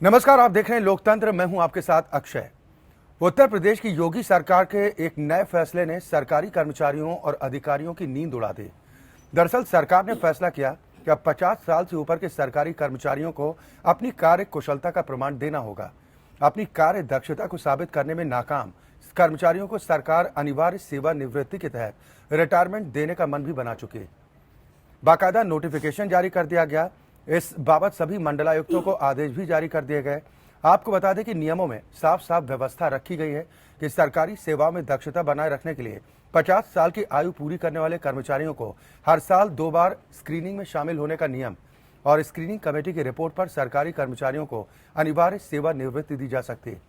नमस्कार, आप देख रहे हैं लोकतंत्र। मैं हूं आपके साथ अक्षय। उत्तर प्रदेश की योगी सरकार के एक नए फैसले ने सरकारी कर्मचारियों और अधिकारियों की नींद उड़ा दी। दरअसल सरकार ने फैसला किया कि अब 50 साल से ऊपर के सरकारी कर्मचारियों को अपनी कार्य कुशलता का प्रमाण देना होगा। अपनी कार्य दक्षता को साबित करने में नाकाम कर्मचारियों को सरकार अनिवार्य सेवानिवृत्ति के तहत रिटायरमेंट देने का मन भी बना चुकी है। बाकायदा नोटिफिकेशन जारी कर दिया गया। इस बाबत सभी मंडलायुक्तों को आदेश भी जारी कर दिए गए। आपको बता दें कि नियमों में साफ साफ व्यवस्था रखी गई है कि सरकारी सेवाओं में दक्षता बनाए रखने के लिए 50 साल की आयु पूरी करने वाले कर्मचारियों को हर साल 2 बार स्क्रीनिंग में शामिल होने का नियम और स्क्रीनिंग कमेटी की रिपोर्ट पर सरकारी कर्मचारियों को अनिवार्य सेवानिवृत्ति दी जा सकती है।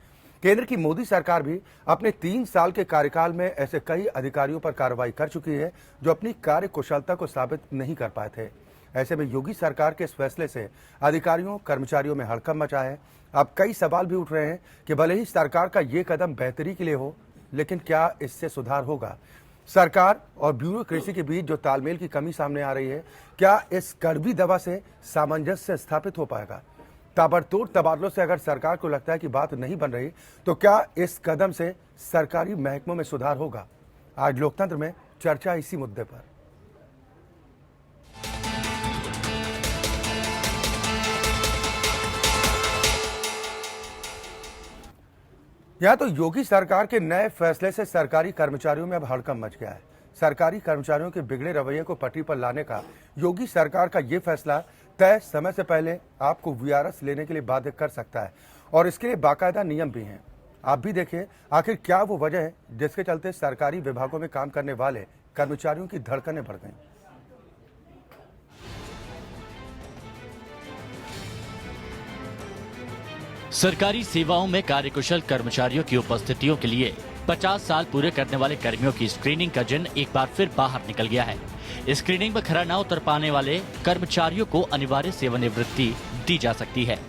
केंद्र की मोदी सरकार भी अपने 3 साल के कार्यकाल में ऐसे कई अधिकारियों पर कार्रवाई कर चुकी है जो अपनी कार्य कुशलता को साबित नहीं कर पाए थे। ऐसे में योगी सरकार के इस फैसले से अधिकारियों कर्मचारियों में हड़कंप मचा है। अब कई सवाल भी उठ रहे हैं कि भले ही सरकार का ये कदम बेहतरी के लिए हो, लेकिन क्या इससे सुधार होगा? सरकार और ब्यूरोक्रेसी के बीच जो तालमेल की कमी सामने आ रही है, क्या इस कड़वी दवा से सामंजस्य स्थापित हो पाएगा? ताबड़तोड़ तबादलों से अगर सरकार को लगता है कि बात नहीं बन रही, तो क्या इस कदम से सरकारी महकमों में सुधार होगा? आज लोकतंत्र में चर्चा इसी मुद्दे पर। यह तो योगी सरकार के नए फैसले से सरकारी कर्मचारियों में अब हड़कंप मच गया है। सरकारी कर्मचारियों के बिगड़े रवैये को पटरी पर लाने का योगी सरकार का यह फैसला तय समय से पहले आपको वीआरएस लेने के लिए बाध्य कर सकता है और इसके लिए बाकायदा नियम भी हैं। आप भी देखिए आखिर क्या वो वजह है जिसके चलते सरकारी विभागों में काम करने वाले कर्मचारियों की धड़कनें बढ़ गई। सरकारी सेवाओं में कार्यकुशल कर्मचारियों की उपस्थितियों के लिए 50 साल पूरे करने वाले कर्मियों की स्क्रीनिंग का जिन एक बार फिर बाहर निकल गया है। स्क्रीनिंग में खरा न उतर पाने वाले कर्मचारियों को अनिवार्य सेवानिवृत्ति दी जा सकती है।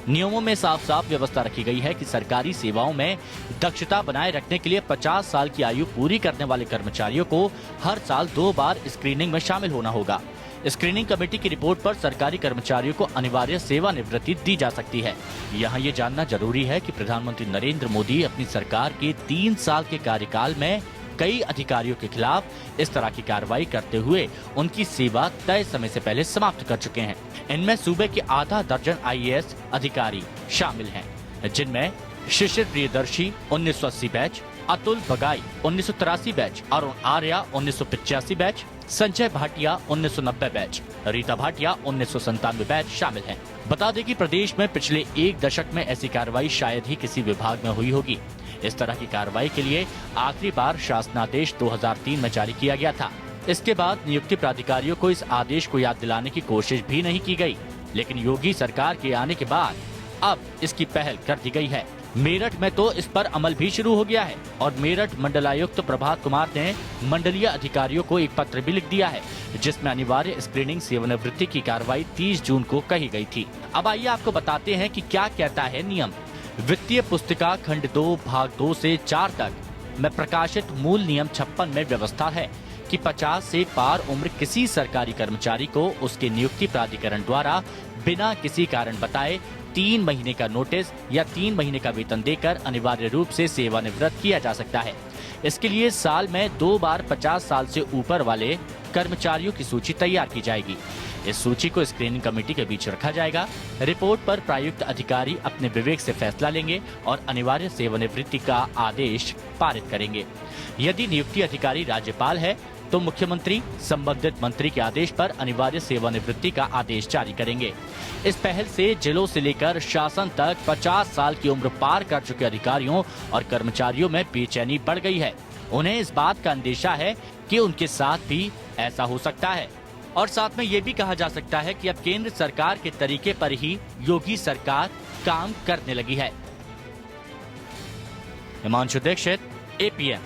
नियमों में साफ साफ व्यवस्था रखी गई है कि सरकारी सेवाओं में दक्षता बनाए रखने के लिए 50 साल की आयु पूरी करने वाले कर्मचारियों को हर साल 2 बार स्क्रीनिंग में शामिल होना होगा। स्क्रीनिंग कमेटी की रिपोर्ट पर सरकारी कर्मचारियों को अनिवार्य सेवानिवृत्ति दी जा सकती है। यहाँ ये जानना जरूरी है कि प्रधानमंत्री नरेंद्र मोदी अपनी सरकार के 3 साल के कार्यकाल में कई अधिकारियों के खिलाफ इस तरह की कार्रवाई करते हुए उनकी सेवा तय समय से पहले समाप्त कर चुके हैं। इनमें सूबे के आधा दर्जन आईएएस अधिकारी शामिल हैं, जिनमें Shishir Priyadarshi 1980 batch, Atul Bagai 1983 batch, Arun Arya 1985 batch, Sanjay Bhatia 1990 batch, Rita Bhatia 1997 batch शामिल हैं। बता दें कि प्रदेश में पिछले 1 दशक में ऐसी कार्रवाई शायद ही किसी विभाग में हुई होगी। इस तरह की कार्रवाई के लिए आखिरी बार शासनादेश 2003 में जारी किया गया था। इसके बाद नियुक्ति प्राधिकारियों को इस आदेश को याद दिलाने की कोशिश भी नहीं की गई, लेकिन योगी सरकार के आने के बाद अब इसकी पहल कर दी गई है। मेरठ में तो इस पर अमल भी शुरू हो गया है और मेरठ मंडलायुक्त प्रभात कुमार ने मंडलीय अधिकारियों को एक पत्र भी लिख दिया है, जिसमें अनिवार्य स्क्रीनिंग सेवानिवृत्ति की कार्रवाई 30 जून को कही गई थी। अब आइए आपको बताते हैं कि क्या कहता है नियम। वित्तीय पुस्तिका खंड 2 भाग 2 से 4 तक में प्रकाशित मूल नियम 56 में व्यवस्था है कि 50 से पार उम्र किसी सरकारी कर्मचारी को उसके नियुक्ति प्राधिकरण द्वारा बिना किसी कारण बताए 3 महीने का नोटिस या 3 महीने का वेतन देकर अनिवार्य रूप से सेवानिवृत्त किया जा सकता है। इसके लिए साल में 2 बार 50 साल से ऊपर वाले कर्मचारियों की सूची तैयार की जाएगी। इस सूची को स्क्रीनिंग कमेटी के बीच रखा जाएगा। रिपोर्ट पर प्रायुक्त अधिकारी अपने विवेक से फैसला लेंगे और अनिवार्य सेवानिवृत्ति का आदेश पारित करेंगे। यदि नियुक्ति अधिकारी राज्यपाल है तो मुख्यमंत्री संबंधित मंत्री के आदेश पर अनिवार्य सेवानिवृत्ति का आदेश जारी करेंगे। इस पहल से जिलों से लेकर शासन तक 50 साल की उम्र पार कर चुके अधिकारियों और कर्मचारियों में बेचैनी बढ़ गई है। उन्हें इस बात का अंदेशा है कि उनके साथ भी ऐसा हो सकता है और साथ में ये भी कहा जा सकता है कि अब केंद्र सरकार के तरीके पर ही योगी सरकार काम करने लगी है। हिमांशु दीक्षित, एपीएम।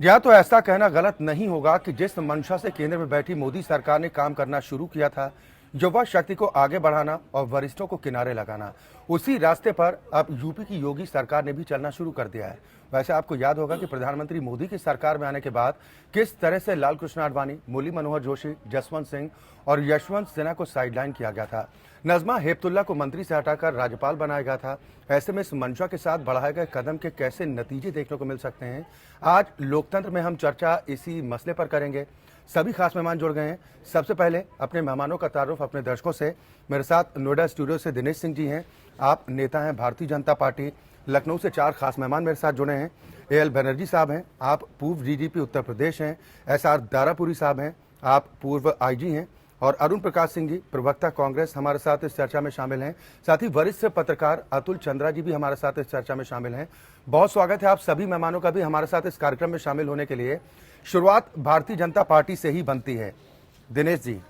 यह तो ऐसा कहना गलत नहीं होगा कि जिस मंशा से केंद्र में बैठी मोदी सरकार ने काम करना शुरू किया था, युवा शक्ति को आगे बढ़ाना और वरिष्ठों को किनारे लगाना, उसी रास्ते पर अब यूपी की योगी सरकार ने भी चलना शुरू कर दिया है। वैसे आपको याद होगा कि प्रधानमंत्री मोदी की सरकार में आने के बाद किस तरह से लाल कृष्ण आडवाणी, मुरली मनोहर जोशी, जसवंत सिंह और यशवंत सिन्हा को साइडलाइन किया गया था। नजमा हेपतुल्ला को मंत्री से हटाकर राज्यपाल बनाया गया था। ऐसे में इस मंशा के साथ बढ़ाए गए कदम के कैसे नतीजे देखने को मिल सकते हैं, आज लोकतंत्र में हम चर्चा इसी मसले पर करेंगे। सभी खास मेहमान जुड़ गए हैं। सबसे पहले अपने मेहमानों का तारुफ अपने दर्शकों से। मेरे साथ नोएडा स्टूडियो से दिनेश सिंह जी हैं, आप नेता हैं भारतीय जनता पार्टी। लखनऊ से 4 खास मेहमान मेरे साथ जुड़े हैं। एएल बनर्जी साहब हैं, आप पूर्व डीजीपी उत्तर प्रदेश हैं। एसआर दारापुरी साहब हैं, आप पूर्व आईजी हैं। और अरुण प्रकाश सिंह जी, प्रवक्ता कांग्रेस, हमारे साथ इस चर्चा में शामिल हैं। साथ ही वरिष्ठ पत्रकार अतुल चंद्रा जी भी हमारे साथ इस चर्चा में शामिल हैं। बहुत स्वागत है आप सभी मेहमानों का भी हमारे साथ इस कार्यक्रम में शामिल होने के लिए। शुरुआत भारतीय जनता पार्टी से ही बनती है। दिनेश जी,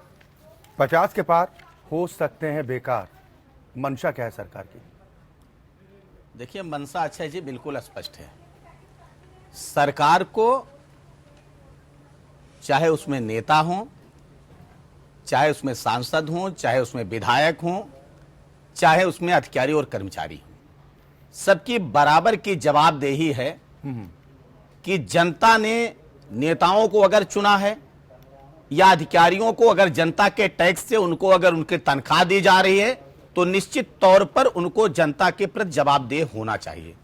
50 के पार हो सकते हैं बेकार, मंशा क्या है सरकार की? देखिए, मनसा अक्षय जी बिल्कुल स्पष्ट है। सरकार को चाहे उसमें नेता हों, चाहे उसमें सांसद हों, चाहे उसमें विधायक हों, चाहे उसमें अधिकारी और कर्मचारी हों, सबकी बराबर की जवाबदेही है कि जनता ने नेताओं को अगर चुना है या अधिकारियों को अगर जनता के टैक्स से उनको अगर उनकी तनख्वाह दी जा रही है तो निश्चित तौर पर उनको जनता के प्रति जवाबदेह होना चाहिए।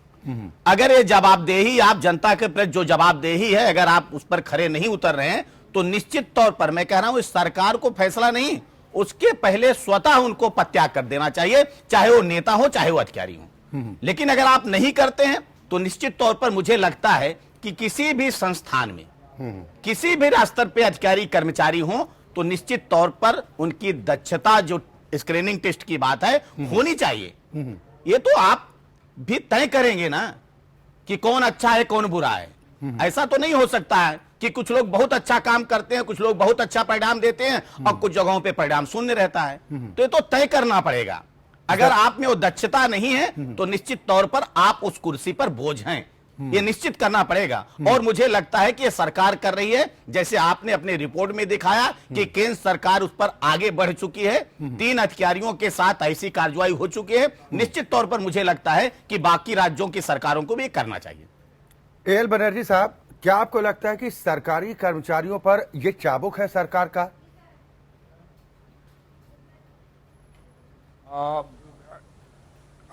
अगर ये जवाबदेही, आप जनता के प्रति जो जवाबदेही है, अगर आप उस पर खरे नहीं उतर रहे हैं तो निश्चित तौर पर मैं कह रहा हूं इस सरकार को फैसला नहीं, उसके पहले स्वतः उनको पदत्याग कर देना चाहिए, चाहे वो नेता हो चाहे वो अधिकारी हो। लेकिन अगर आप नहीं करते हैं तो निश्चित तौर पर मुझे लगता है कि किसी भी संस्थान में किसी भी स्तर पे अधिकारी कर्मचारी हो तो निश्चित तौर पर उनकी दक्षता, जो स्क्रीनिंग टेस्ट की बात है, होनी चाहिए। ये तो आप भी तय करेंगे ना कि कौन अच्छा है कौन बुरा है। ऐसा तो नहीं हो सकता है कि कुछ लोग बहुत अच्छा काम करते हैं, कुछ लोग बहुत अच्छा परिणाम देते हैं और कुछ जगहों पे परिणाम शून्य रहता है। तो ये तो तय करना पड़ेगा। अगर आप में वो दक्षता नहीं है तो निश्चित तौर पर आप उस कुर्सी पर बोझ हैं, ये निश्चित करना पड़ेगा। और मुझे लगता है कि ये सरकार कर रही है, जैसे आपने अपने रिपोर्ट में दिखाया कि केंद्र सरकार उस पर आगे बढ़ चुकी है। 3 अधिकारियों के साथ ऐसी कार्रवाई हो चुकी है। निश्चित तौर पर मुझे लगता है कि बाकी राज्यों की सरकारों को भी करना चाहिए। एएल बनर्जी साहब, क्या आपको लगता है कि सरकारी कर्मचारियों पर यह चाबुक है सरकार का?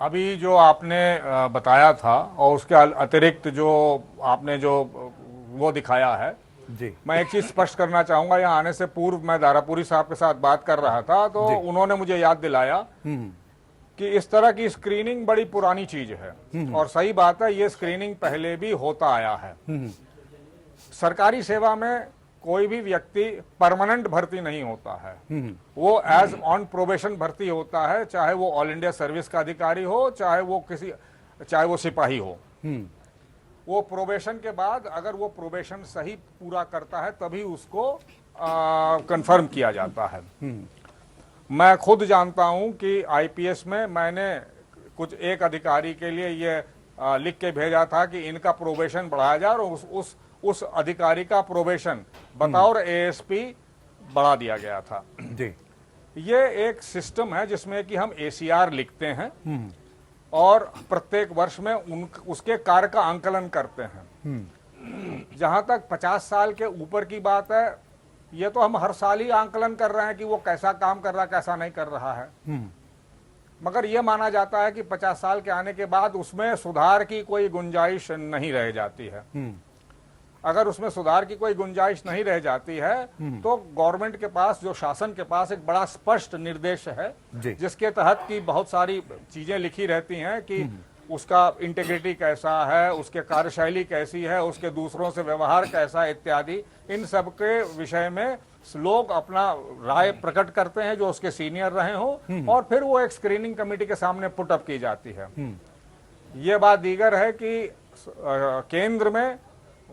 अभी जो आपने बताया था और उसके अतिरिक्त जो आपने जो वो दिखाया है जी, मैं एक चीज स्पष्ट करना चाहूंगा। यहाँ आने से पूर्व मैं दारापुरी साहब के साथ बात कर रहा था तो उन्होंने मुझे याद दिलाया कि इस तरह की स्क्रीनिंग बड़ी पुरानी चीज है। और सही बात है, ये स्क्रीनिंग पहले भी होता आया है। सरकारी सेवा में कोई भी व्यक्ति परमानेंट भर्ती नहीं होता है, वो एज ऑन प्रोबेशन भर्ती होता है, चाहे वो ऑल इंडिया सर्विस का अधिकारी हो, चाहे वो सिपाही हो। वो प्रोबेशन के बाद अगर वो प्रोबेशन सही पूरा करता है तभी उसको कंफर्म किया जाता है। मैं खुद जानता हूं कि आईपीएस में मैंने कुछ एक अधिकारी के लिए ये लिख के भेजा था कि इनका प्रोबेशन बढ़ाया जाए और उस अधिकारी का प्रोबेशन बतौर एएसपी बढ़ा दिया गया था। जी, ये एक सिस्टम है जिसमें कि हम एसीआर लिखते हैं और प्रत्येक वर्ष में उसके कार्य का आंकलन करते हैं। जहां तक 50 साल के ऊपर की बात है, ये तो हम हर साल ही आंकलन कर रहे हैं कि वो कैसा काम कर रहा है, कैसा नहीं कर रहा है। मगर यह माना जाता है कि 50 साल के आने के बाद उसमें सुधार की कोई गुंजाइश नहीं रह जाती है। अगर उसमें सुधार की कोई गुंजाइश नहीं रह जाती है तो गवर्नमेंट के पास, जो शासन के पास एक बड़ा स्पष्ट निर्देश है जिसके तहत की बहुत सारी चीजें लिखी रहती हैं कि उसका इंटीग्रिटी कैसा है, उसके कार्यशैली कैसी है, उसके दूसरों से व्यवहार कैसा इत्यादि। इन सब के विषय में लोग अपना राय प्रकट करते हैं जो उसके सीनियर रहे हो और फिर वो एक स्क्रीनिंग कमेटी के सामने पुटअप की जाती है। ये बात दीगर है कि केंद्र में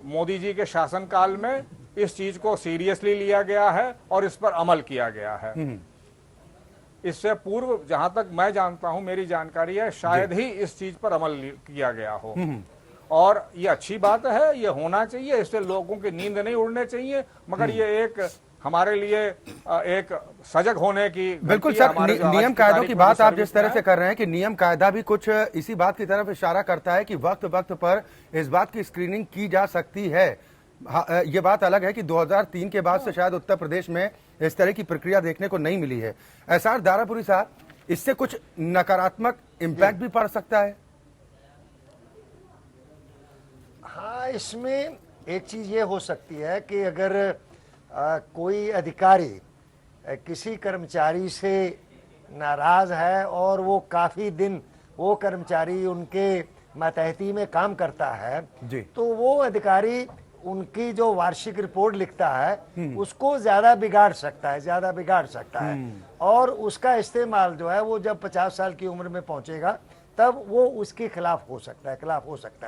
मोदी जी के शासनकाल में इस चीज को सीरियसली लिया गया है और इस पर अमल किया गया है। इससे पूर्व जहां तक मैं जानता हूं, मेरी जानकारी है, शायद ही इस चीज पर अमल किया गया हो। और ये अच्छी बात है, ये होना चाहिए, इससे लोगों की नींद नहीं उड़ने चाहिए। मगर ये एक हमारे लिए एक सजग होने की बिल्कुल घंटी है। सर, हमारे जो आज नियम की कायदों तारीख की में बात जो आप जिस सर्विस तरह में से है, कर रहे हैं कि नियम कायदा भी कुछ इसी बात की तरफ इशारा करता है कि वक्त वक्त पर इस बात की स्क्रीनिंग की जा सकती है। ये बात अलग है कि 2003 के बाद से शायद उत्तर प्रदेश में इस तरह की प्रक्रिया देखने को नहीं मिली है। एसआर दारापुरी साहब, इससे कुछ नकारात्मक इम्पैक्ट भी पड़ सकता है? हाँ, इसमें एक चीज़ ये हो सकती है कि अगर कोई अधिकारी किसी कर्मचारी से नाराज़ है और वो काफ़ी दिन वो कर्मचारी उनके मातहती में काम करता है जी। तो वो अधिकारी उनकी जो वार्षिक रिपोर्ट लिखता है उसको ज़्यादा बिगाड़ सकता है और उसका इस्तेमाल जो है वो जब 50 साल की उम्र में पहुंचेगा तब वो उसके खिलाफ हो सकता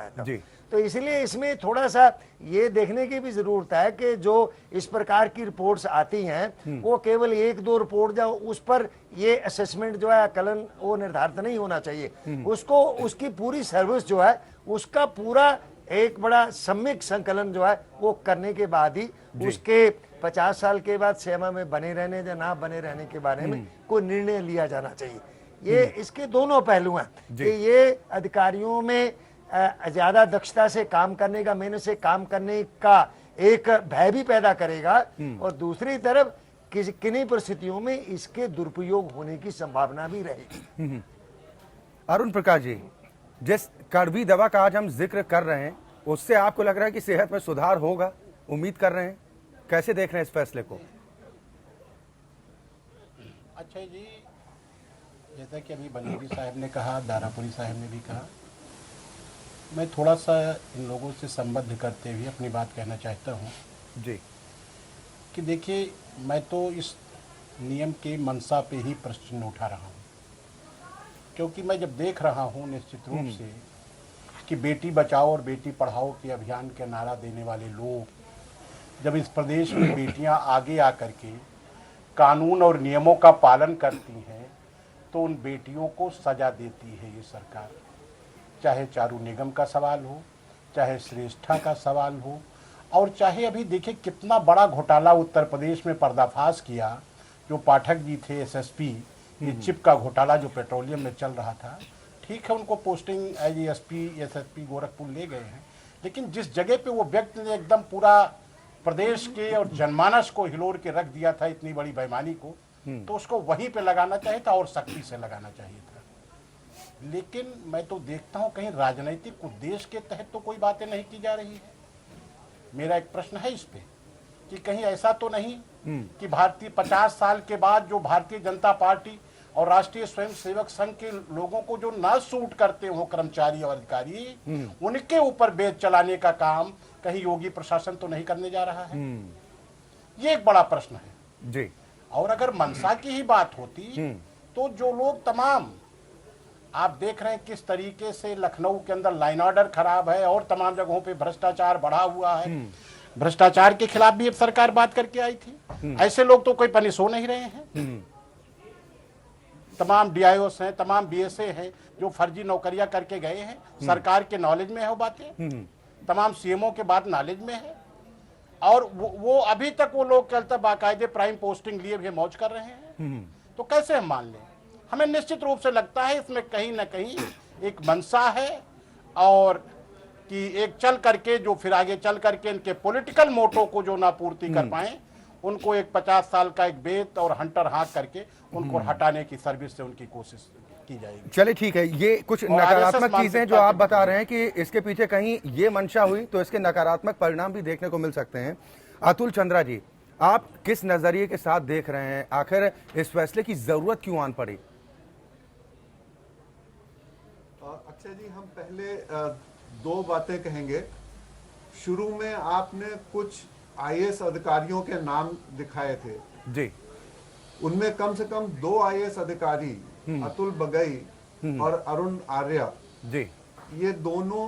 है तब। जी। तो इसलिए इसमें थोड़ा सा ये देखने की भी जरूरत है कि जो इस प्रकार की रिपोर्ट्स आती हैं वो केवल एक दो रिपोर्ट जो उस पर ये असेसमेंट जो है आकलन वो निर्धारित नहीं होना चाहिए। उसको उसकी पूरी सर्विस जो है उसका पूरा एक बड़ा सम्यक संकलन जो है वो करने के बाद ही उसके 50 साल के बाद सेवा में बने रहने या ना बने रहने के बारे में कोई निर्णय लिया जाना चाहिए। ये इसके दोनों पहलू हैं कि ये अधिकारियों में ज्यादा दक्षता से काम करने का, मेहनत से काम करने का एक भय भी पैदा करेगा और दूसरी तरफ किन्हीं परिस्थितियों में इसके दुरुपयोग होने की संभावना भी रहेगी। अरुण प्रकाश जी, जिस कड़वी दवा का आज हम जिक्र कर रहे हैं उससे आपको लग रहा है कि सेहत में सुधार होगा, उम्मीद कर रहे हैं? कैसे देख रहे हैं इस फैसले को? अच्छा जी, जैसा कि अभी बनेगी साहब ने कहा, दारापुरी साहब ने भी कहा, मैं थोड़ा सा इन लोगों से संबद्ध करते हुए अपनी बात कहना चाहता हूँ जी। कि देखिए, मैं तो इस नियम के मंशा पे ही प्रश्न उठा रहा हूँ, क्योंकि मैं जब देख रहा हूँ निश्चित रूप से कि बेटी बचाओ और बेटी पढ़ाओ के अभियान का नारा देने वाले लोग जब इस प्रदेश में बेटियां आगे आकर के कानून और नियमों का पालन करती हैं तो उन बेटियों को सजा देती है ये सरकार। चाहे चारू निगम का सवाल हो, चाहे श्रेष्ठा का सवाल हो, और चाहे अभी देखिए कितना बड़ा घोटाला उत्तर प्रदेश में पर्दाफाश किया, जो पाठक जी थे एसएसपी, ये चिप का घोटाला जो पेट्रोलियम में चल रहा था। ठीक है, उनको posting as SP SSP Gorakhpur ले गए हैं, लेकिन जिस जगह पे वो व्यक्ति ने एकदम पूरा प्रदेश के और जनमानस को हिलोर के रख दिया था इतनी बड़ी बेईमानी को, तो उसको वहीं पे लगाना चाहिए था और सख्ती से लगाना चाहिए था। लेकिन मैं तो देखता हूं कहीं राजनीतिक उद्देश्य के तहत तो कोई बातें नहीं की जा रही है। मेरा एक प्रश्न है इस पे कि कहीं ऐसा तो नहीं कि भारतीय 50 साल के बाद जो भारतीय जनता पार्टी और राष्ट्रीय स्वयंसेवक संघ के लोगों को जो ना सूट करते हो कर्मचारी और अधिकारी, उनके ऊपर बेच चलाने का काम कहीं योगी प्रशासन तो नहीं करने जा रहा है? ये एक बड़ा प्रश्न है जी। और अगर मनसा की ही बात होती तो जो लोग तमाम आप देख रहे हैं किस तरीके से लखनऊ के अंदर लाइन ऑर्डर खराब है और तमाम जगहों पे भ्रष्टाचार बढ़ा हुआ है, भ्रष्टाचार के खिलाफ भी अब सरकार बात करके आई थी। ऐसे लोग तो कोई पनिश हो नहीं रहे हैं। तमाम डीआईओस हैं, तमाम बीएसए हैं जो फर्जी नौकरियां करके गए हैं, सरकार के नॉलेज में है वो बातें, तमाम सीएमओ के बाद नॉलेज में है, और वो अभी तक वो लोग चलते बाकायदे प्राइम पोस्टिंग लिए भी मौज कर रहे हैं। तो कैसे हम मान लें? हमें निश्चित रूप से लगता है इसमें कहीं ना कहीं एक मंशा है, और कि एक चल करके जो फिर आगे चल करके इनके पॉलिटिकल मोटो को जो ना पूर्ति कर पाए, उनको एक 50 साल का एक बेत और हंटर हाँक करके उनको हटाने की सर्विस से उनकी कोशिश की जाएगी। चलिए ठीक है, ये कुछ नकारात्मक चीजें जो आप बता रहे हैं कि इसके पीछे कहीं ये मंशा हुई तो इसके नकारात्मक परिणाम भी देखने को मिल सकते हैं। अतुल चंद्रा जी, आप किस नजरिए के साथ देख रहे हैं? आखिर इस फैसले की जरूरत क्यों आन पड़ी? अक्षय जी, हम पहले दो बातें कहेंगे। शुरू में आपने कुछ आईएएस अधिकारियों के नाम दिखाए थे जी। उनमें कम से कम 2 आईएएस अधिकारी, अतुल बगई और अरुण आर्या जी, ये दोनों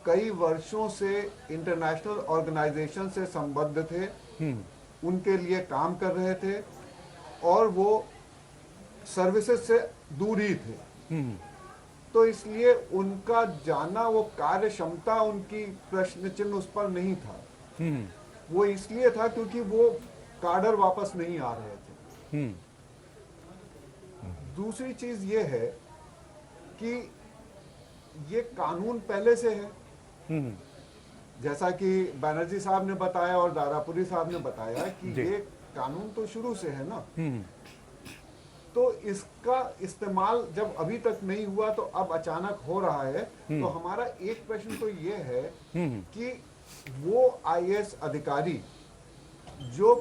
कई वर्षों से इंटरनेशनल ऑर्गेनाइजेशन से संबद्ध थे, उनके लिए काम कर रहे थे और वो सर्विसेज से दूर ही थे। तो इसलिए उनका जाना, वो कार्य क्षमता उनकी प्रश्न चिन्ह उस पर नहीं था। वो इसलिए था क्योंकि वो काडर वापस नहीं आ रहे थे। दूसरी चीज ये है कि ये कानून पहले से है, जैसा कि बनर्जी साहब ने बताया और दारापुरी साहब ने बताया कि जी। ये कानून तो शुरू से है ना, तो इसका इस्तेमाल जब अभी तक नहीं हुआ तो अब अचानक हो रहा है। तो हमारा एक प्रश्न तो ये है कि वो आईएएस अधिकारी जो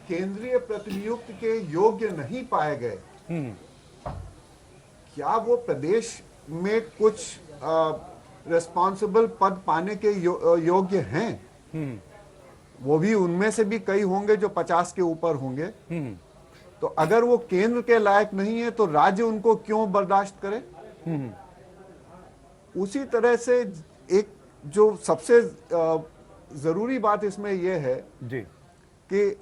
केंद्रीय प्रतिनियुक्त के योग्य नहीं पाए गए, क्या वो प्रदेश में कुछ रिस्पॉन्सिबल पद पाने के योग्य हैं? वो भी उनमें से भी कई होंगे जो 50 के ऊपर होंगे। तो अगर वो केंद्र के लायक नहीं है तो राज्य उनको क्यों बर्दाश्त करे? उसी तरह से एक जो सबसे जरूरी बात इसमें यह है जी कि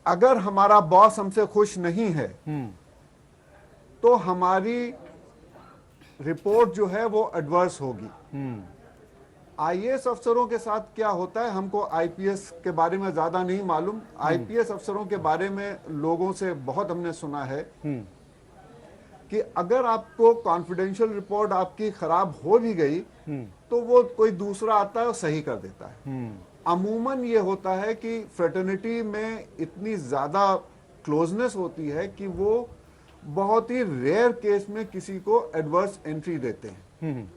अगर हमारा बॉस हमसे खुश नहीं है तो हमारी रिपोर्ट जो है वो एडवर्स होगी। आईएएस अफसरों के साथ क्या होता है हमको आईपीएस के बारे में ज्यादा नहीं मालूम। आईपीएस अफसरों के बारे में लोगों से बहुत हमने सुना है कि अगर आपको कॉन्फिडेंशियल रिपोर्ट आपकी खराब हो भी गई तो वो कोई दूसरा आता है और सही कर देता है। अमूमन ये होता है कि फ्रेटर्निटी में इतनी ज्यादा क्लोजनेस होती है कि वो बहुत ही रेयर केस में किसी को एडवर्स एंट्री देते हैं।